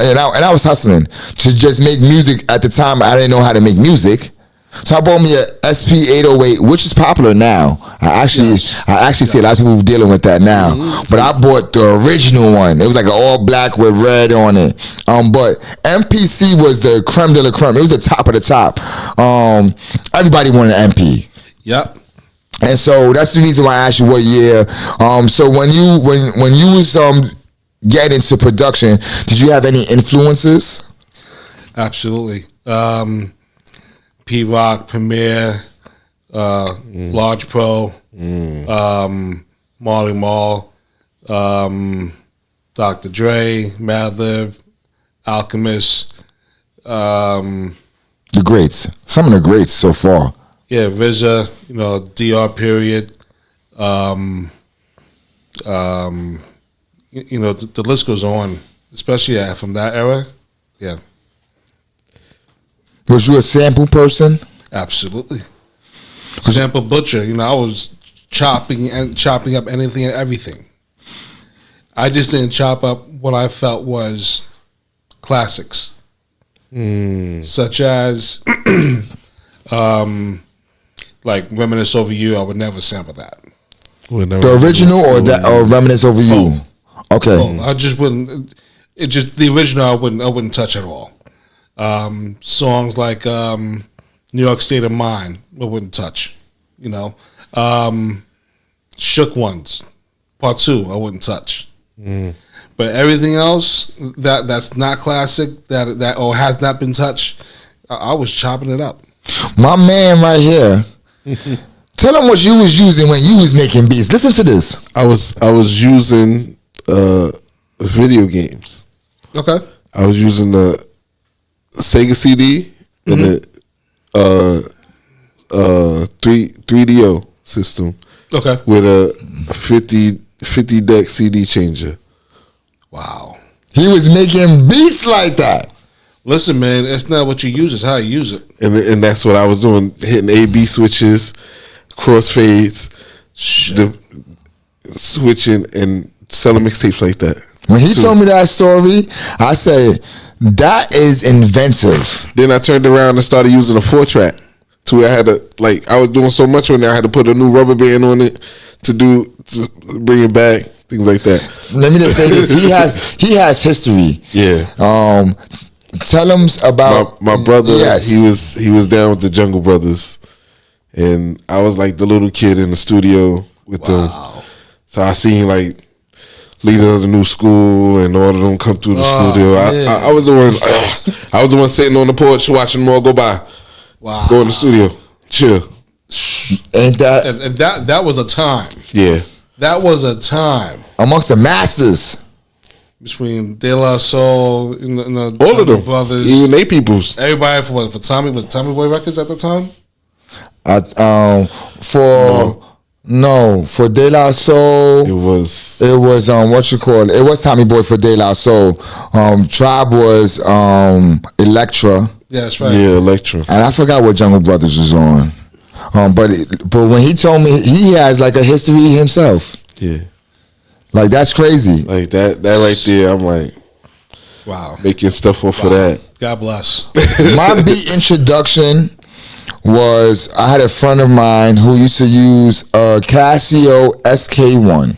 and I was hustling to just make music. At the time, I didn't know how to make music. So I bought me a SP808, which is popular now. I actually see a lot of people dealing with that now. But I bought the original one. It was like an all black with red on it. But MPC was the creme de la creme. It was the top of the top. Everybody wanted an MP. Yep. And so that's the reason why I asked you what year. So when you was getting into production, did you have any influences? Absolutely. P-Rock, Premier, Large Pro, Marley Marl, Dr. Dre, Madlib, Alchemist. The greats. Some of the greats so far. Yeah, RZA, you know, DR period. You know, the list goes on, especially from that era. Yeah. Was you a sample person? Absolutely. Sample butcher. You know, I was chopping up anything and everything. I just didn't chop up what I felt was classics, such as like Reminisce Over You. I would never sample that. The original or Reminisce Over You? Both. Okay. Both. I just wouldn't. It just the original. I wouldn't touch at all. Songs like New York State of Mind, I wouldn't touch. You know, Shook Ones, Part 2, I wouldn't touch. But everything else that's not classic, that or has not been touched, I was chopping it up. My man right here. Tell him what you was using when you was making beats. Listen to this. I was using video games. Okay. I was using the Sega CD and the 3DO system. Okay. With a 50 deck CD changer. Wow. He was making beats like that. Listen, man, it's not what you use, it's how you use it. And that's what I was doing, hitting A/B switches, crossfades, switching and selling mixtapes like that. When he told me that story, I said, that is inventive. Then I turned around and started using a 4-track to where I had to, like, I was doing so much on there, I had to put a new rubber band on it to bring it back. things like that. Let me just say this: he has history. Yeah. Tell him about my brother. Yes. He was down with the Jungle Brothers, and I was like the little kid in the studio with them. So I seen like leader of the new school and all of them come through the studio. I was the one. I was the one sitting on the porch watching them all go by. Wow. Go in the studio, chill. Ain't that and that was a time. Yeah. That was a time amongst the masters. Between De La Soul and the All of them brothers, even they peoples. Everybody for Tommy was Tommy Boy Records at the time. For De La Soul, it was what you call it? It was Tommy Boy for De La Soul. Tribe was Electra. Yeah, that's right. Yeah, Electra. And I forgot what Jungle Brothers was on. But when he told me he has like a history himself. Yeah. Like that's crazy. Like that right there, I'm like, wow, making stuff off of that. God bless. My beat introduction was I had a friend of mine who used to use a Casio SK1.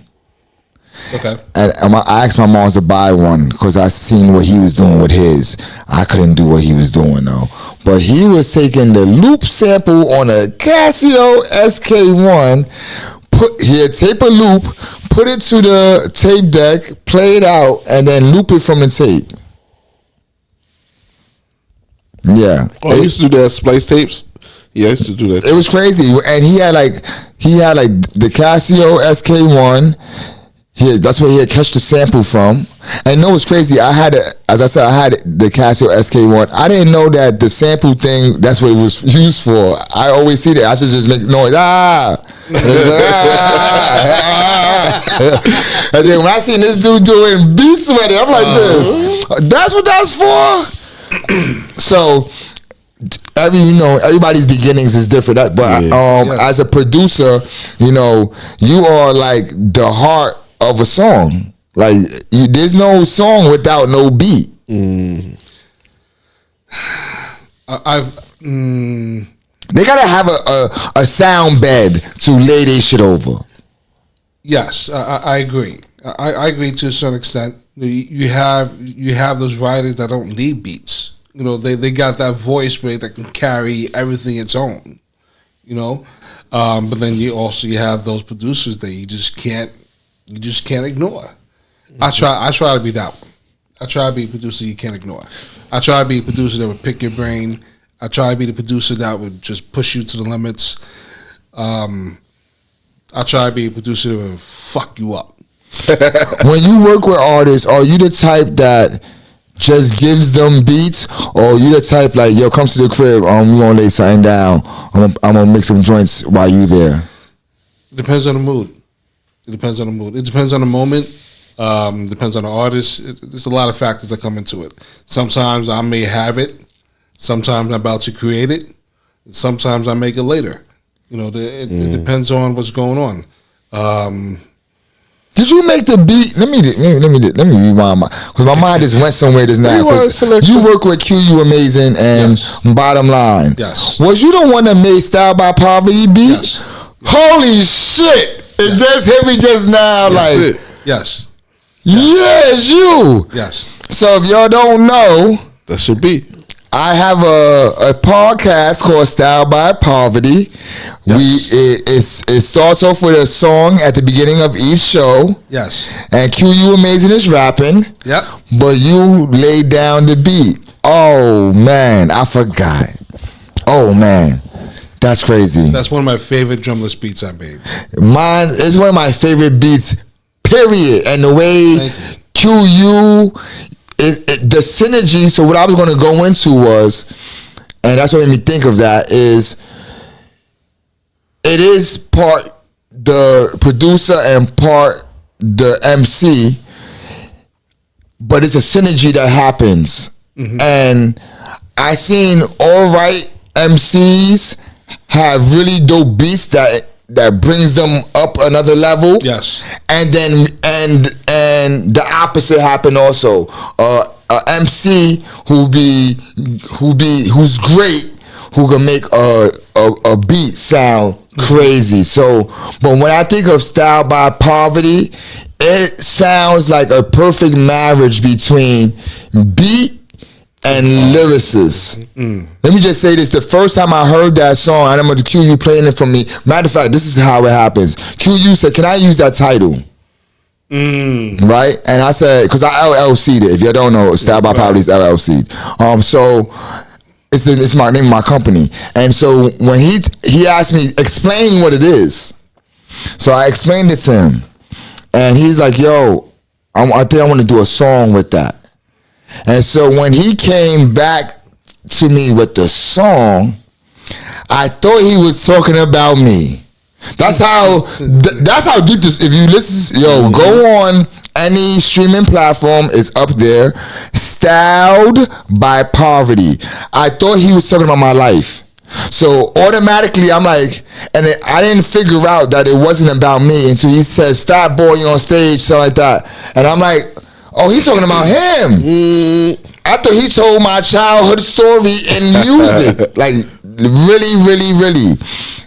Okay. And I asked my mom to buy one because I seen what he was doing with his. I couldn't do what he was doing though. But he was taking the loop sample on a Casio SK1. He'd tape a loop, put it to the tape deck, play it out, and then loop it from the tape. Yeah. Oh, I used to do that splice tapes. Yeah, I used to do that. It was crazy, and he had like the Casio SK1. That's where he had catch the sample from. And you know what's crazy? As I said, I had the Casio SK1. I didn't know that the sample thing, that's what it was used for. I always see that. I should just make noise. And then when I seen this dude doing beats with it, I'm like this. That's what that's for? So everybody's beginnings is different. But as a producer, you are like the heart of a song. Like there's no song without no beat. They gotta have a sound bed to lay their shit over. Yes, I agree. I agree to a certain extent. You have those writers that don't need beats. They got that voice where that can carry everything its own. But then you have those producers that you just can't ignore. I try to be that one. I try to be a producer you can't ignore. I try to be a producer that would pick your brain. I try to be the producer that would just push you to the limits. I try to be a producer that would fuck you up. When you work with artists, are you the type that just gives them beats, or you the type like, yo, come to the crib, we gonna lay something down, I'm gonna make some joints while you there? It depends on the mood. It depends on the mood. It depends on the moment. Depends on the artist. There's a lot of factors that come into it. Sometimes I may have it. Sometimes I'm about to create it. Sometimes I make it later. It depends on what's going on. Did you make the beat? Let me rewind because my mind just went somewhere just now. You work with Q, you amazing, and Bottom Line. Yes. Was you the one that made Style by Poverty beat? Yes. Holy shit! It just hit me just now. That's it. Yes. Yeah, it's you. Yes. So if y'all don't know, that should be. I have a podcast called Style by Poverty. Yes. It starts off with a song at the beginning of each show. Yes. And Q, you amazing is rapping. Yep. But you laid down the beat. Oh man, I forgot. Oh man, that's crazy. That's one of my favorite drumless beats I made. Mine is one of my favorite beats. Period. And the way Q, the synergy. So what I was going to go into was, and that's what made me think of that, is it is part the producer and part the MC, but it's a synergy that happens. Mm-hmm. And I seen all right MCs have really dope beats that brings them up another level. Yes. And then and the opposite happened also. A MC who's great, who can make a beat sound crazy. So, but when I think of Style by Poverty, it sounds like a perfect marriage between beat and lyricist. Let me just say this. The first time I heard that song, and I'm going to cue you playing it for me. Matter of fact, this is how it happens. QU said, can I use that title? Right? And I said, because I LLC'd it. If you don't know, Style by Poverty is LLC'd. So it's my name of my company. And so when he asked me, explain what it is. So I explained it to him. And he's like, yo, I think I want to do a song with that. And so when he came back to me with the song, I thought he was talking about me. That's how deep this. If you listen, go on any streaming platform, is up there. Styled by Poverty. I thought he was talking about my life. So automatically I'm like, and I didn't figure out that it wasn't about me until he says "Fat Boy on stage," something like that, and I'm like, oh, he's talking about him. I thought he told my childhood story in music. Like, really, really, really.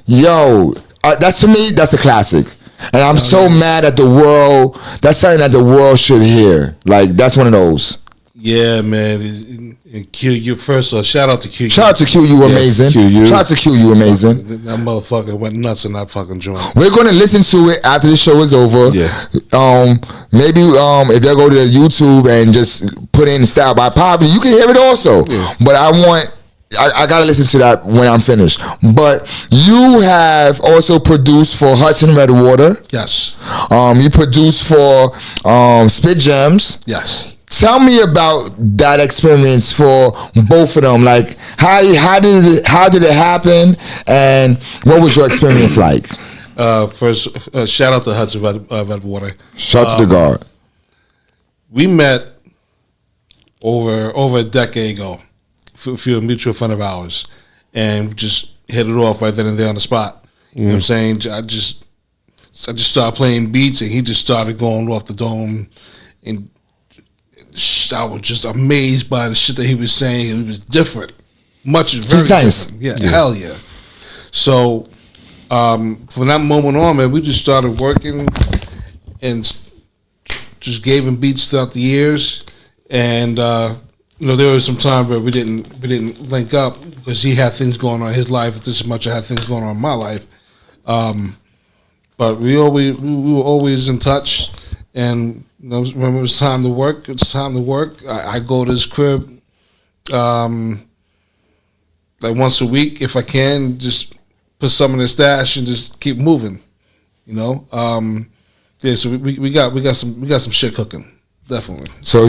Yo, that's, to me, that's a classic. And I'm so mad at the world. That's something that the world should hear. Like, that's one of those. Yeah, man. QU, first of all, shout out to QU. Shout out to QU, amazing. QU. Shout out to QU, amazing. That motherfucker went nuts in that fucking joint. We're going to listen to it after the show is over. Yes. Maybe if they go to YouTube and just put in Style by Poverty, you can hear it also. Yeah. But I got to listen to that when I'm finished. But you have also produced for Hudson Redwater. Yes. You produced for Spit Gems. Yes. Tell me about that experience for both of them. Like, how did it happen, and what was your experience like? First, shout out to Hudson Redwater. Shout out to the guard. We met over a decade ago through a mutual friend of ours, and just hit it off right then and there on the spot. You know what I'm saying? I just started playing beats, and he just started going off the dome, and I was just amazed by the shit that he was saying. It was different, very nice. Different. Yeah, hell yeah. So from that moment on, man, we just started working and just gave him beats throughout the years. And there was some time where we didn't link up because he had things going on in his life just as much as I had things going on in my life. But we were always in touch. And when it was time to work, it's time to work. I go to his crib like once a week if I can, just put some in the stash and just keep moving. So we got some shit cooking, definitely. So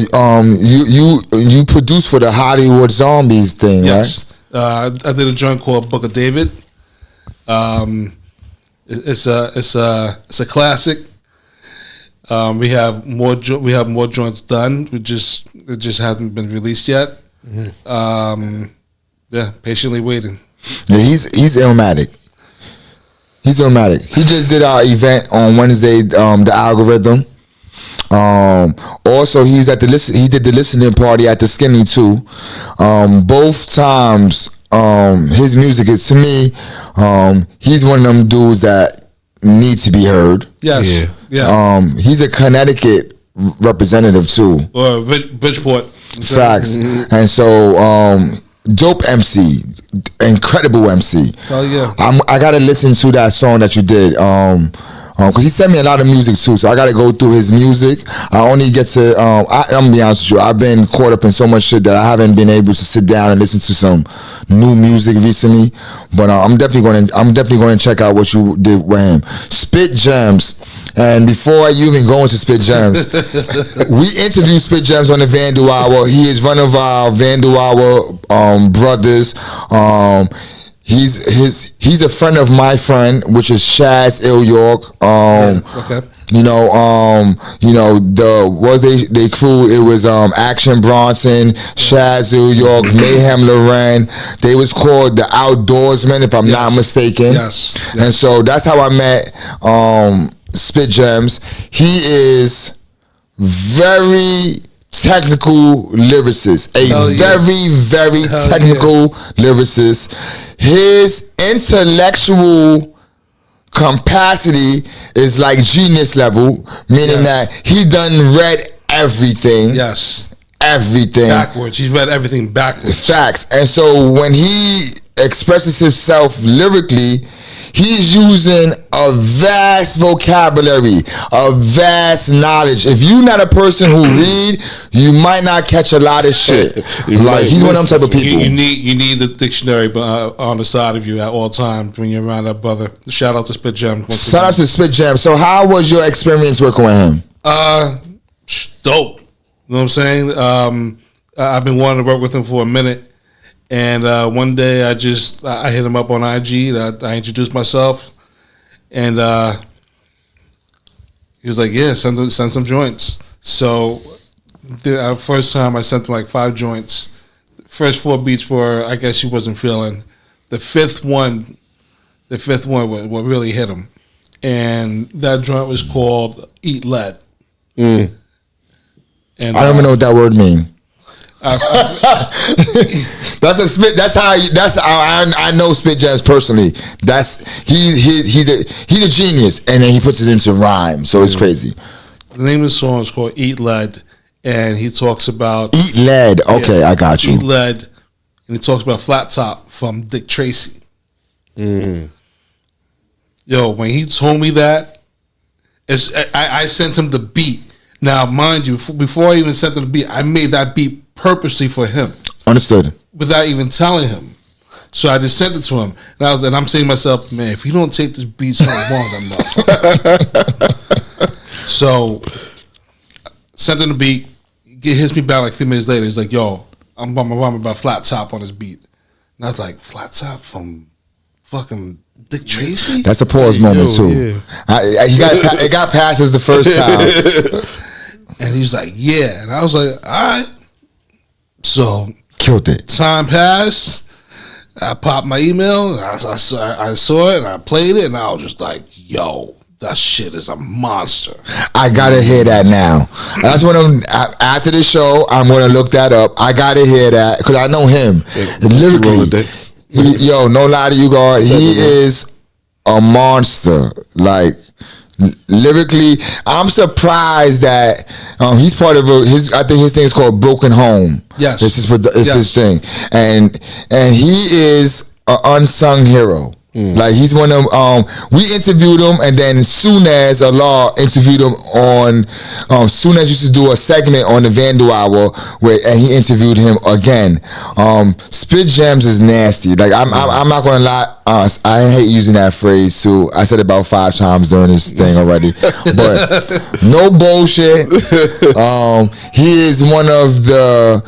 you produced for the Hollywood Zombies thing, yes. Right? I did a joint called Book of David. It's a classic. We have more joints done. It just hasn't been released yet. Patiently waiting. Yeah, he's Illmatic. He's Illmatic. He just did our event on Wednesday, the Algorithm. Also, he was he did the listening party at the Skinny too. Both times, his music is, to me, he's one of them dudes that need to be heard. Yes. Yeah. He's a Connecticut representative too. Or Bridgeport. Facts. And so dope MC, incredible MC. Oh yeah. I gotta listen to that song that you did. Cause he sent me a lot of music too, so I gotta go through his music. I only get to I'm gonna be honest with you, I've been caught up in so much shit that I haven't been able to sit down and listen to some new music recently. But I'm definitely going to check out what you did with him. Spit Gems. And before you even go into Spit Gems, we interviewed Spit Gems on the Vandal Hour. He is one of our Vandal Hour brothers. He's a friend of my friend, which is Shaz Ill York. Okay. They crew, it was Action Bronson, Shaz Ill York, Mayhem Loren. They was called the Outdoorsmen, if I'm not mistaken. Yes. And so that's how I met Spit Gems. He is very technical lyricist, very technical lyricist. His intellectual capacity is like genius level, meaning that he done read everything. Yes. Everything. Backwards. He's read everything backwards. Facts. And so when he expresses himself lyrically, he's using a vast vocabulary, a vast knowledge. If you're not a person who read, you might not catch a lot of shit. Like, he's one of them type of people. You need the dictionary on the side of you at all times when you're around that brother. Shout out to Spit Jam. Shout out to Spit Jam. So how was your experience working with him? Dope. You know what I'm saying? I've been wanting to work with him for a minute. And one day I hit him up on IG. I introduced myself, and he was like, "Yeah, send some joints." So the first time I sent him like 5 joints. The first 4 beats were, I guess he wasn't feeling. The fifth one what really hit him, and that joint was called "Eat Lead." And I don't even know what that word means. That's how I know Spit Jams personally. He's a genius, and then he puts it into rhyme, so it's crazy. The name of the song is called "Eat Lead," and he talks about Eat Lead. Okay, I got you. Eat Lead, and he talks about Flat Top from Dick Tracy. Yo, when he told me that, I sent him the beat. Now, mind you, before I even sent him the beat, I made that beat purposely for him. Understood. Without even telling him. So I just sent it to him. And I'm saying to myself, man, if he don't take this beat so long, I'm not. So, sent him the beat. He hits me back like 3 minutes later. He's like, yo, I'm rhyming about Flat Top on this beat. And I was like, Flat Top from fucking Dick Tracy? That's a pause moment, too. Yeah. It got past us the first time. And he was like, yeah. And I was like, all right. So killed it. Time passed. I popped my email. And I saw it and I played it. And I was just like, yo, that shit is a monster. I gotta hear that now. That's one of them. After the show, I'm gonna look that up. I gotta hear that because I know him. Lyrically, yo, no lie to you, God. He is a monster. Like, lyrically, I'm surprised that he's part of I think his thing is called Broken Home. Yes, this is his thing, and he is an unsung hero. Like, he's one of them. We interviewed him, and then Soonaz Allah interviewed him on. Soonaz used to do a segment on the Vandal Hour and he interviewed him again. Spit Jams is nasty. Like, I'm not gonna lie. I hate using that phrase too. I said it about 5 times during this thing already. But no bullshit. He is one of the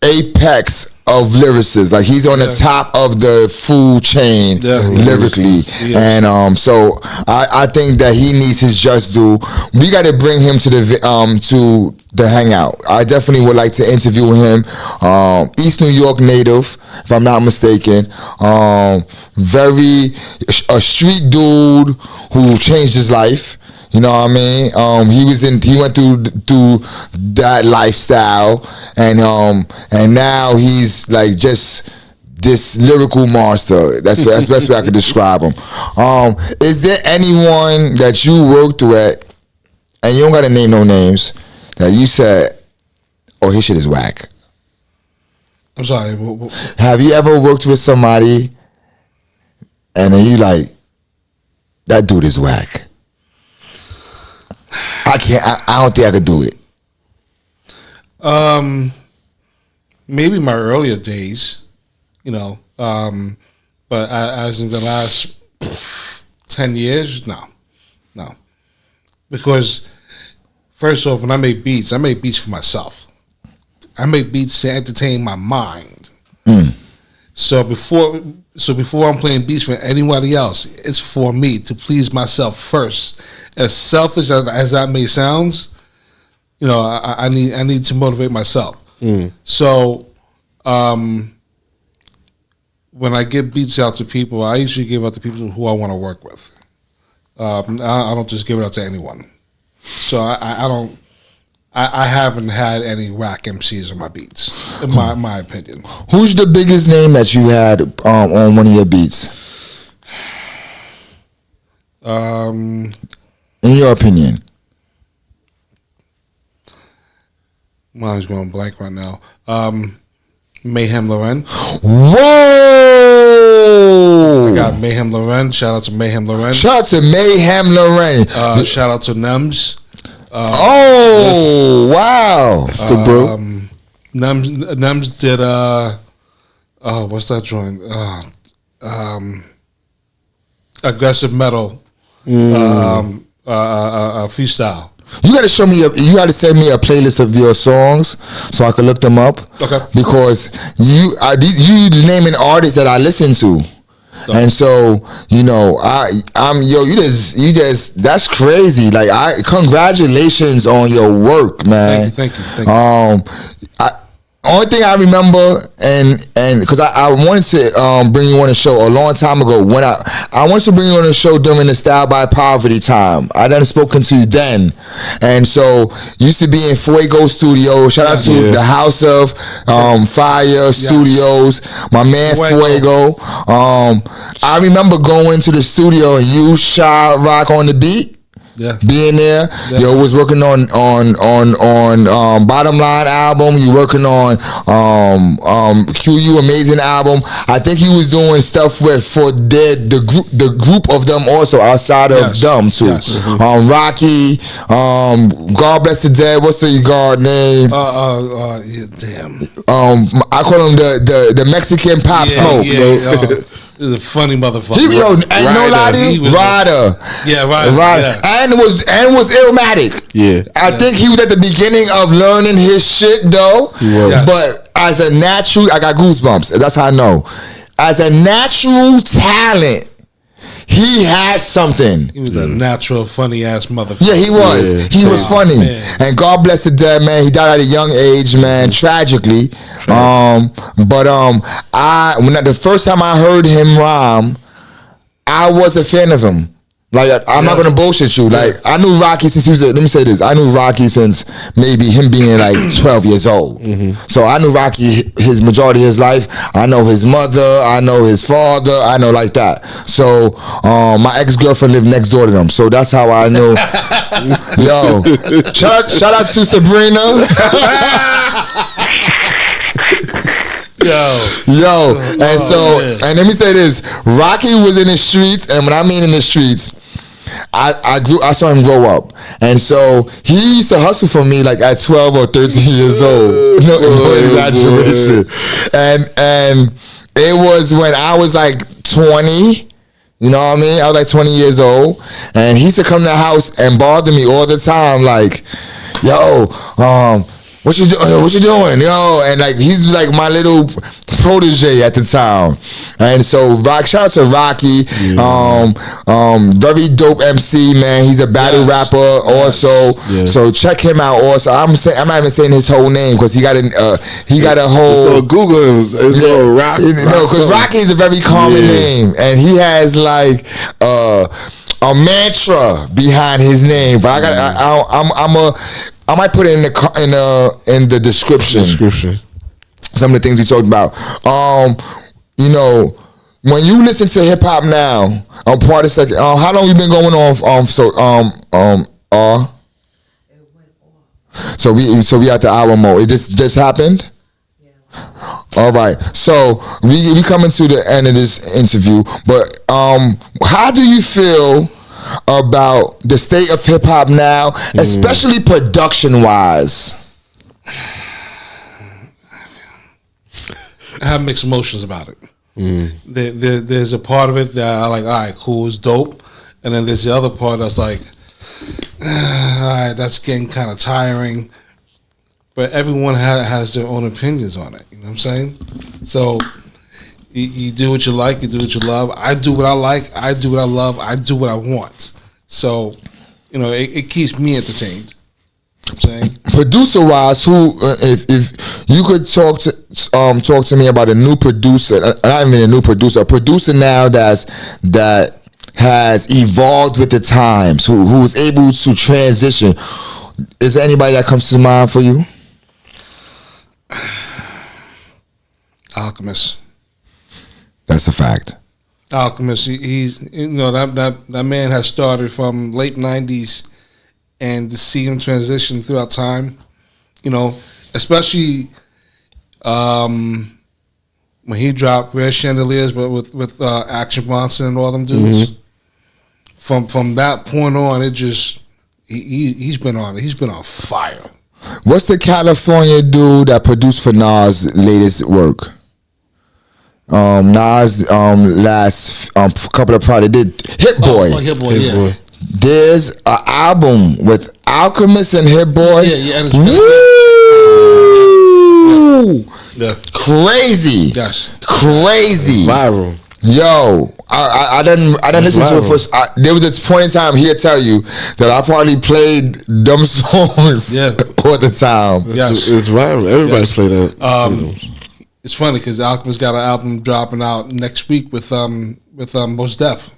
apex of lyricists. Like, he's on the top of the food chain lyrically. And so I think that he needs his just due. We got to bring him to the Hangout. I definitely would like to interview him. East New York native, if I'm not mistaken. Very a street dude who changed his life. You know what I mean? He went through that lifestyle, and now he's like just this lyrical monster. That's the best way I could describe him. Is there anyone that you worked with, and you don't gotta name no names, that you said, "Oh, his shit is whack"? I'm sorry. Have you ever worked with somebody, and then you like, that dude is whack? I can't. I don't think I could do it. Maybe my earlier days, but as in the last 10 years, no, because first off, when I make beats for myself. I make beats to entertain my mind. So before I'm playing beats for anybody else, it's for me to please myself first. As selfish as that may sound, I need to motivate myself. So when I give beats out to people, I usually give out to people who I want to work with. I don't just give it out to anyone. So I haven't had any whack MCs on my beats, in my opinion. Who's the biggest name that you had on one of your beats? In your opinion? Mine's going blank right now. Mayhem Loren. Whoa! I got Mayhem Loren. Shout out to Mayhem Loren. Shout out to Mayhem Loren. Shout out to Nems. Wow! That's the bro. Nems did what's that joint? Aggressive metal. Freestyle. You gotta show me. You gotta send me a playlist of your songs so I can look them up. Okay. Because you naming artists that I listen to, and so I'm you just that's crazy. Like congratulations on your work, man. Thank you. Only thing I remember, and because I wanted to bring you on the show a long time ago, when I wanted to bring you on the show during the Style by Poverty time. I done spoken to you then, and so used to be in Fuego Studio. Shout out to the House of Fire Studios, my man Fuego. I remember going to the studio and you shot Rock on the beat. Yeah. Being there, yo was working on Bottom Line album. You working on QU Amazing album. I think he was doing stuff for the group of them also outside of them too. Yes. Rocky, God Bless the Dead. What's the guard name? Damn. I call him the Mexican Pop Smoke. He's a funny motherfucker. Ryder. Yeah, Ryder. Yeah. And was Illmatic. Yeah. I think he was at the beginning of learning his shit though. He was. Yeah. But as a natural, I got goosebumps. That's how I know. As a natural talent, he had something. He was a natural, funny ass motherfucker. Yeah, he was. Yeah. He was funny. Man. And God bless the dead, man. He died at a young age, man, tragically. The first time I heard him rhyme, I was a fan of him. Like, I'm not gonna bullshit you. Like, I knew Rocky since he was. Let me say this. I knew Rocky since maybe him being like 12 years old. So I knew Rocky his majority of his life. I know his mother. I know his father. I know like that. So my ex-girlfriend lived next door to them. So that's how I knew. Yo, shout out to Sabrina. Yo, and let me say this: Rocky was in the streets, and when I mean in the streets, I saw him grow up, and so he used to hustle for me like at 12 or 13 years old. No exaggeration. And it was when I was like 20. You know what I mean? I was like 20 years old, and he used to come to the house and bother me all the time, like, yo, what you doing, yo? And like he's like my little protege at the time, and so shout out to Rocky, very dope MC, man. He's a battle rapper also, so check him out. Also, I'm not even saying his whole name because he got a whole. So Google him. It's Rocky. No, because Rocky is a very common name, and he has like a mantra behind his name. But I might put it in the description. Some of the things we talked about. When you listen to hip hop now, part of second. How long you been going on? So we at the hour mode. It just happened. All right, so we coming to the end of this interview, but how do you feel about the state of hip hop now, especially production wise? I have mixed emotions about it. There's a part of it that I like. All right, cool, it's dope, and then there's the other part that's like, all right, that's getting kind of tiring. But everyone has their own opinions on it. You know what I'm saying? So you do what you like, you do what you love. I do what I like, I do what I love, I do what I want. So, it keeps me entertained. You know what I'm saying? Producer wise, who if you could talk to me about a new producer, not even a new producer, a producer now that has evolved with the times, who is able to transition. Is there anybody that comes to mind for you? Alchemist. That's a fact. Alchemist. He's that man has started from late '90s, and to see him transition throughout time, especially when he dropped Rare Chandeliers, but with Action Bronson and all them dudes. From that point on, it just he's been on fire. What's the California dude that produced for Nas' latest work? Nas last couple of projects did Hit Boy. Hit Boy, yeah. Boy. There's an album with Alchemist and Hit Boy. Yeah. Woo! Yeah. Crazy. Yes. Crazy. Viral. Yo, I didn't listen to it first. There was a point in time he'll tell you that I probably played them songs all the time. Yes. It's viral. Everybody play that. It's funny because Alchemist got an album dropping out next week with Mos Def.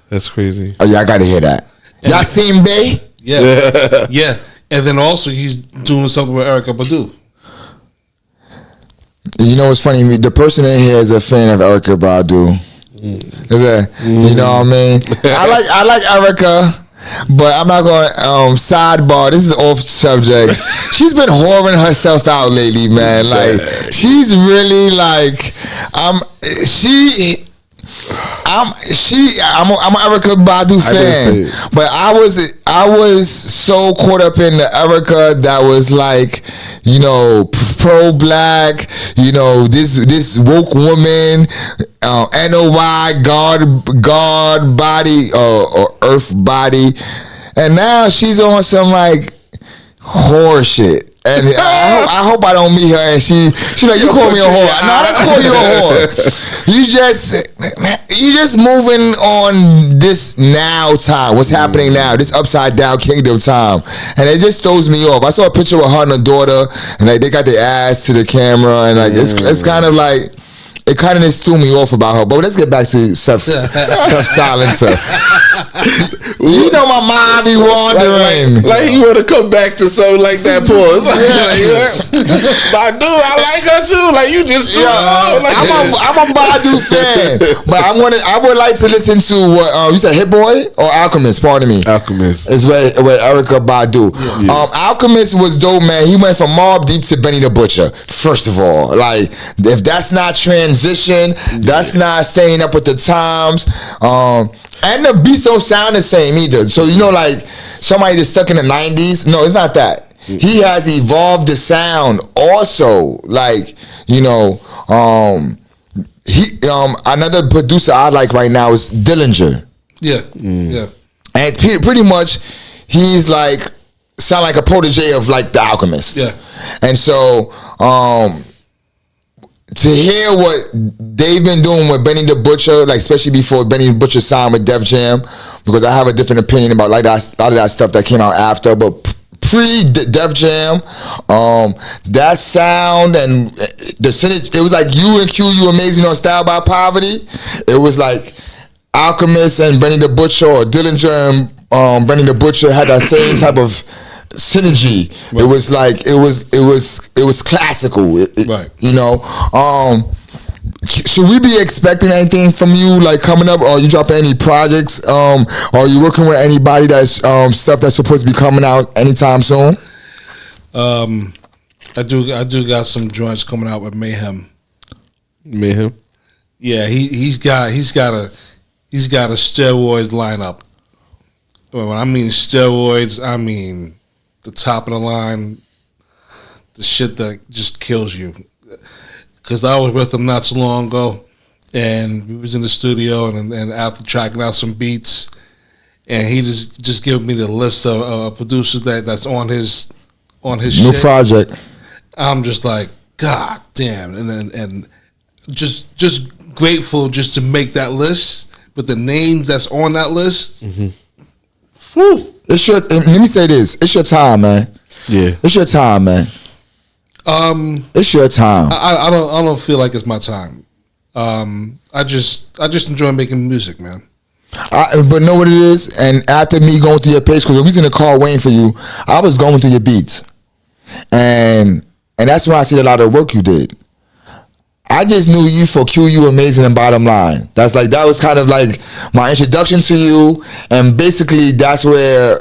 That's crazy. Oh yeah, I gotta hear that. Y'all seen Bay? Yeah. And then also he's doing something with Erykah Badu. You know what's funny? The person in here is a fan of Erykah Badu. You know what I mean? I like Erykah, but I'm not going sidebar. This is off subject. She's been whoring herself out lately, man. Like she's really like I'm an Erykah Badu fan, but I was so caught up in the Erykah that was like, pro-black, this woke woman, NOI, God body, or earth body, and now she's on some like horror shit. And I hope I don't meet her and she like, you call me a whore. No, I didn't call you a whore. You just moving on this now time. What's happening now? This upside down kingdom time. And it just throws me off. I saw a picture with her and her daughter, and like they got their ass to the camera, and like it's kind of like, it kind of just threw me off about her. But let's get back to S.STREET. You know my mind be wandering. Like he want to come back to something like that. Pause. Badu, I like her too. Like you just threw her. I'm a Badu fan, but I would like to listen to what you said. Hit Boy or Alchemist? Pardon me. Alchemist is with Erykah Badu. Yeah. Alchemist was dope, man. He went from Mobb Deep to Benny the Butcher. First of all, like if that's not transition, that's not staying up with the times. And the beats don't sound the same either. So like somebody that's stuck in the 90s. No, it's not that. He has evolved the sound also. Like another producer I like right now is Dillinger. Yeah. And pretty much he's like sound like a protege of like the Alchemist. Yeah. And so to hear what they've been doing with Benny the Butcher, like especially before Benny the Butcher signed with Def Jam, because I have a different opinion about like that, a lot of that stuff that came out after, but pre-Def Jam, that sound and the synergy, it was like you and Q, You Amazing on Style by Poverty. It was like Alchemist and Benny the Butcher, or Dillinger and Benny the Butcher had that same type of synergy. Right. It was like it was classical. Right. Should we be expecting anything from you like coming up? Or are you dropping any projects? Or are you working with anybody that's stuff that's supposed to be coming out anytime soon? I do got some joints coming out with Mayhem. Mayhem. Yeah, he's got a steroids lineup. When I mean steroids, I mean the top of the line, the shit that just kills you. Because I was with him not so long ago, and we was in the studio, and after tracking out some beats, and he just gave me the list of producers that's on his new shit. Project. I'm just like, God damn, and just grateful just to make that list with the names that's on that list. Mm-hmm. Whew. Let me say this. It's your time, man. Yeah. It's your time, man. It's your time. I don't feel like it's my time. I just enjoy making music, man. But know what it is? And after me going through your page, because when we was in the car waiting for you, I was going through your beats. And that's when I see a lot of work you did. I just knew you for Q, you amazing and bottom line. That was kind of like my introduction to you, and basically that's where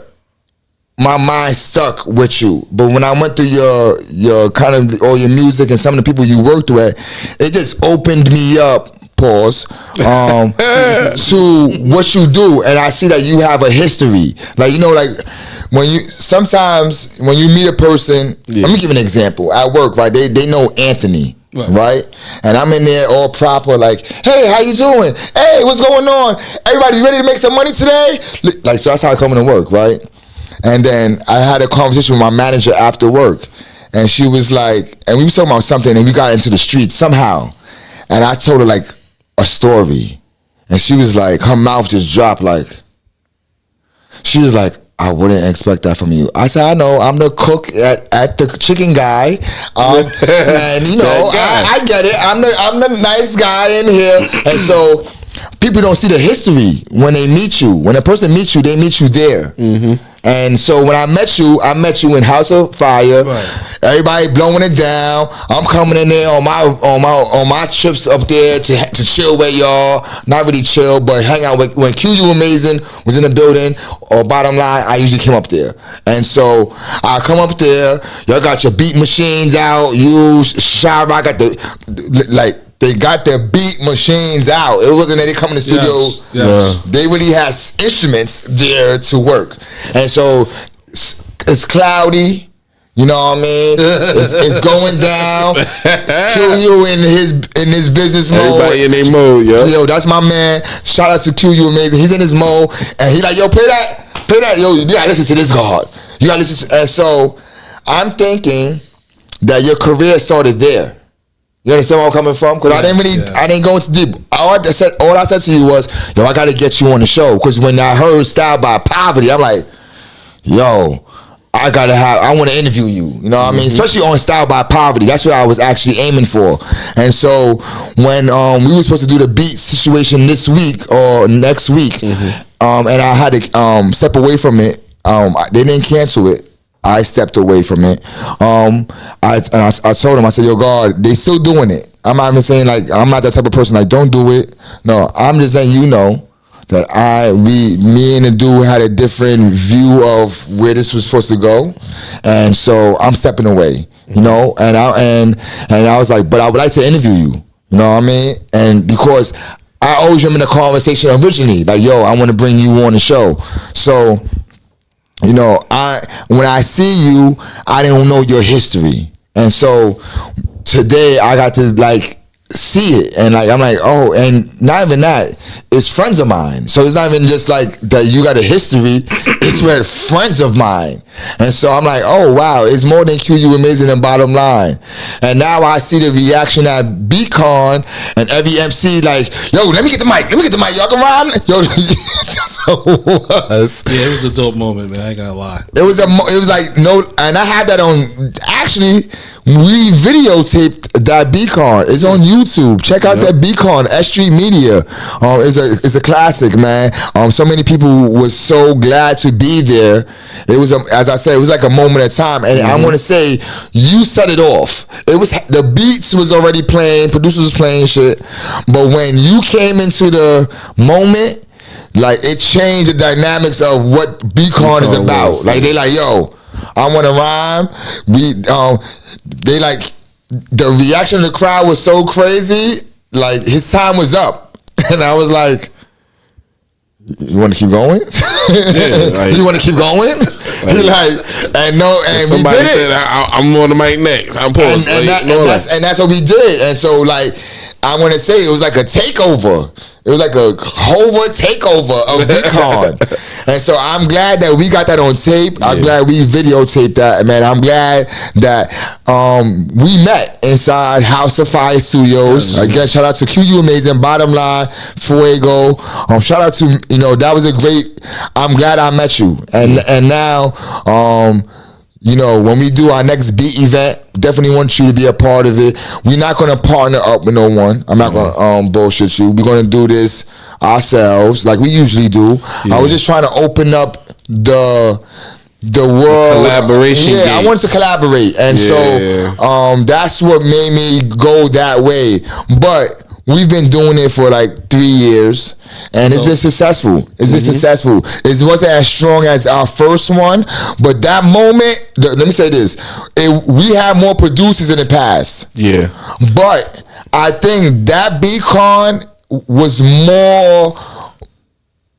my mind stuck with you. But when I went through your kind of all your music and some of the people you worked with, it just opened me up. Pause. To what you do, and I see that you have a history. Like, you know, like sometimes when you meet a person, let me give an example. At work, right? They know Anthony. Right, and I'm in there all proper, like, hey, how you doing? Hey, what's going on? Everybody ready to make some money today? Like, so that's how I come into work, right? And then I had a conversation with my manager after work, and she was like, and we were talking about something, and we got into the street somehow, and I told her like a story, and she was like, her mouth just dropped, like, she was like, I wouldn't expect that from you. I said, I know, I'm the cook at the chicken guy, and you know, I get it. I'm the nice guy in here, and so people don't see the history when they meet you. When a person meets you, they meet you there. Mm-hmm. And so when I met you in House of Fire. Right. Everybody blowing it down. I'm coming in there on my trips up there to chill with y'all. Not really chill, but hang out with. When QU Amazing was in the building, or bottom line, I usually came up there. And so I come up there. Y'all got your beat machines out. You, Shara, I got they got their beat machines out. It wasn't that they come in the studio. Yes. They really had instruments there to work. And so it's cloudy. You know what I mean? It's going down. QU in his business mode. Everybody in their mode, Yo, that's my man. Shout out to QU Amazing. He's in his mode. And he like, yo, play that. Yo, you gotta listen to this God. You gotta listen to, and so I'm thinking that your career started there. You understand where I'm coming from? Because I didn't go into deep. All I said to you was, yo, I got to get you on the show. Because when I heard Style by Poverty, I'm like, yo, I want to interview you. You know what I mean? Especially on Style by Poverty. That's what I was actually aiming for. And so when we were supposed to do the beat situation this week or next week, and I had to step away from it, they didn't cancel it. I stepped away from it. I told him, I said, yo, God, they still doing it. I'm not even saying, like, I'm not that type of person, like, don't do it. No, I'm just letting you know that me and the dude had a different view of where this was supposed to go. And so I'm stepping away, you know? And I was like, but I would like to interview you. You know what I mean? And because I always remember the conversation originally, like, yo, I want to bring you on the show. So, you know, when I see you, I didn't know your history. And so today I got to like see it, and like I'm like, oh, and not even that, it's friends of mine. So it's not even just like that you got a history, it's with friends of mine. And so I'm like, oh wow, it's more than QU Amazing and bottom line. And now I see the reaction at BCon, and every MC like, yo, let me get the mic, y'all can rhyme. Yo, so it was. Yeah, it was a dope moment, man. I ain't gonna lie. It was like no, and I had that on. Actually, we videotaped that BCon. It's on YouTube. Check out that BCon. S.STREET Media. It's a classic, man. So many people was so glad to be there. It was, as I said, it was like a moment of time. And I want to say, you set it off. It was, the beats was already playing, producers was playing shit. But when you came into the moment, like it changed the dynamics of what BCon is about. Like they like, yo, I want to rhyme. They like, the reaction of the crowd was so crazy. Like his time was up, and I was like, "You want to keep going? Like, you want to keep going?" Like, and somebody we did said, "I'm on the mic next. I'm paused." And that's what we did. And so, like, I want to say it was like a takeover. It was like a Hova takeover of BCon. And so I'm glad that we got that on tape. I'm glad we videotaped that, man. I'm glad that we met inside House of Fire Studios. Again, shout out to QU Amazing, bottom line, Fuego. Shout out to, you know, that was a great, I'm glad I met you. And now, you know, when we do our next beat event, definitely want you to be a part of it. We're not going to partner up with no one. I'm not going to bullshit you. We're going to do this ourselves like we usually do. I was just trying to open up the world collaboration. Yeah, I wanted to collaborate, and so that's what made me go that way. But we've been doing it for like 3 years, and it's been successful. It's been successful. It wasn't as strong as our first one, but that moment, let me say this, we had more producers in the past. Yeah. But I think that BCon was more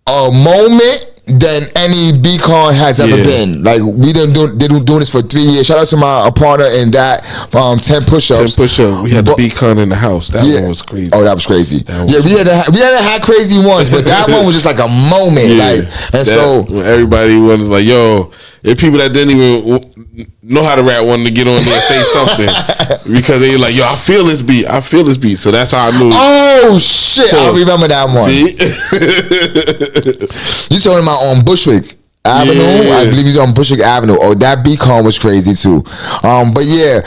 a moment than any BCon has ever been. Like, we done doing this for 3 years. Shout out to my partner in that 10 push-ups. 10 push-ups. We had the BCon in the house. That one was crazy. Oh, that was crazy. We hadn't had crazy ones, but that one was just like a moment. So everybody was like, yo, there are people that didn't even know how to rap wanted to get on there and say something because they like, yo, I feel this beat. So that's how I knew. Oh shit, I remember that one. See? You talking about on Bushwick Avenue? I believe he's on Bushwick Avenue. Oh, that BCon was crazy too. But yeah,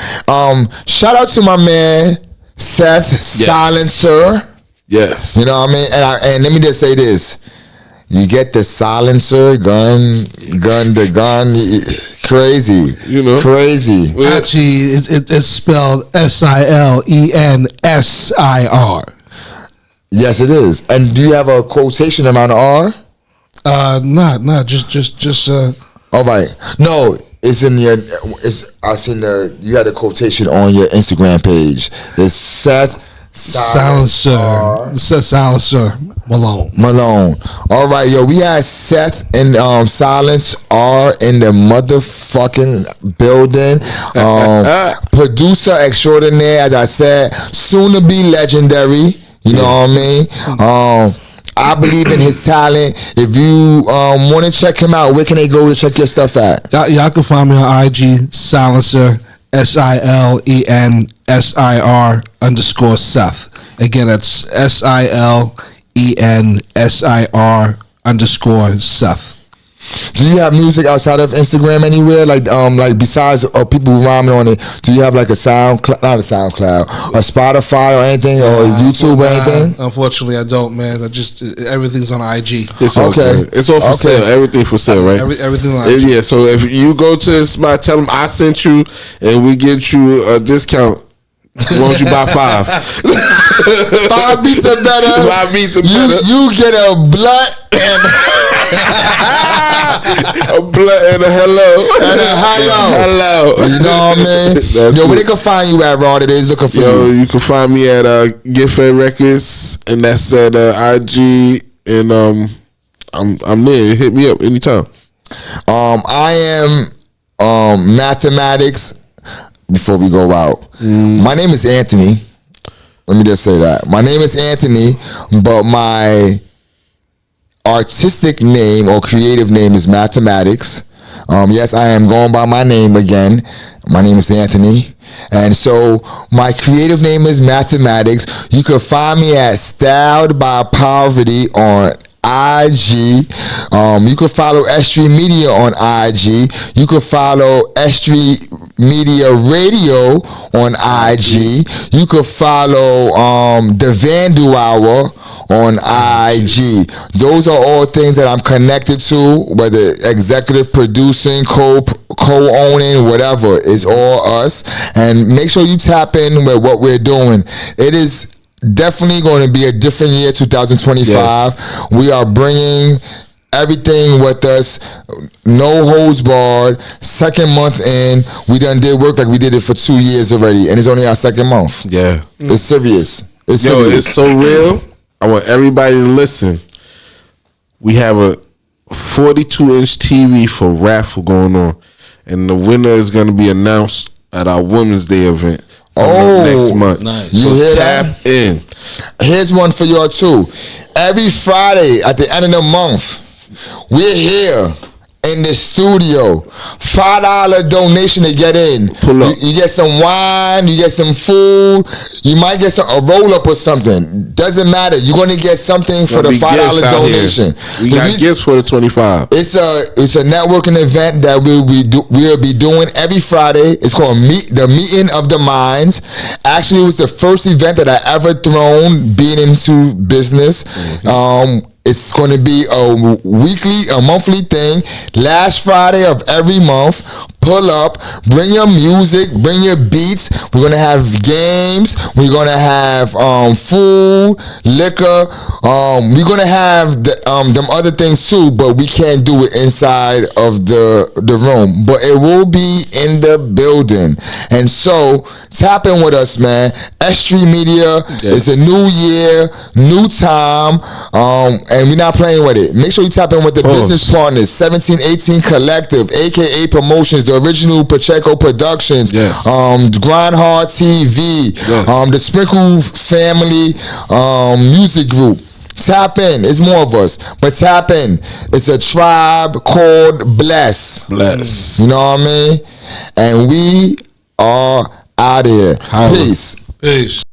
shout out to my man Seth Silensir. Yes. You know what I mean? And let me just say this. You get the silencer, gun, crazy. You know? Crazy. Actually, it's spelled Silensir. Yes, it is. And do you have a quotation around the R? Just all right. No, it's in your. I seen you had a quotation on your Instagram page. It's Seth Silensir Malone. All right, yo, we had Seth and Silence R in the motherfucking building. Producer extraordinaire, as I said, soon to be legendary. You know what I mean? I believe in his talent. If you want to check him out, where can they go to check your stuff at? Y'all can find me on IG, Silensir, SILENSIR_Seth. Again, that's SILENSIR_Seth. Do you have music outside of Instagram anywhere? Like besides people rhyming on it, do you have like a SoundCloud, not a SoundCloud, a Spotify or anything, or YouTube or anything? Unfortunately, I don't, man. Everything's on IG. It's okay. It's all for sale. Everything for sale, right? Everything on IG. Yeah. So if you go to this spot, tell them I sent you, and we get you a discount. Why don't you buy 5? 5 beats are better. 5 beats are better. You get a blunt and a blunt and a hello. You know what I mean? Yo, where they can find you at, Rod? It is looking for you. You can find me at Gift Records, and that's at IG, and I'm there. Hit me up anytime. I am mathematics. Before we go out, my name is Anthony. Let me just say that. My name is Anthony, but my artistic name or creative name is Mathematics. Yes, I am going by my name again. My name is Anthony. And so my creative name is Mathematics. You can find me at Styled by Poverty on IG. You can follow S.STREET Media on IG. You can follow S.STREET Media Radio on IG. You can follow the Vandu Hour on IG. Those are all things that I'm connected to, whether executive producing, co-owning, whatever. It's all us. And make sure you tap in with what we're doing. It is definitely going to be a different year, 2025. Yes. We are bringing everything with us, no holds barred. Second month in, we done did work like we did it for 2 years already, and it's only our second month. Yeah, it's serious. It's so real. I want everybody to listen. We have a 42-inch TV for raffle going on, and the winner is going to be announced at our Women's Day event. Next month. Nice. You hear tap that? In. Here's one for y'all too. Every Friday at the end of the month, we're here in the studio. $5 donation to get in. Pull up. You get some wine, you get some food, you might get a roll up or something. Doesn't matter. You're gonna get something for the $5 donation. We got gifts for the 25. It's a networking event that we'll be doing every Friday. It's called the Meeting of the Minds. Actually, it was the first event that I ever thrown being into business. It's going to be a monthly thing. Last Friday of every month. Pull up, bring your music, bring your beats. We're gonna have games. We're gonna have food, liquor. We're gonna have them other things too, but we can't do it inside of the room. But it will be in the building. And so tap in with us, man. S.STREET Media. It's a new year, new time, and we're not playing with it. Make sure you tap in with the business partners. 1718 Collective, aka Promotions. The original Pacheco Productions, Grind Hard TV, the Sprinkle Family Music Group. Tap in. It's more of us, but tap in. It's a tribe called Bless. You know what I mean? And we are out of here. Peace.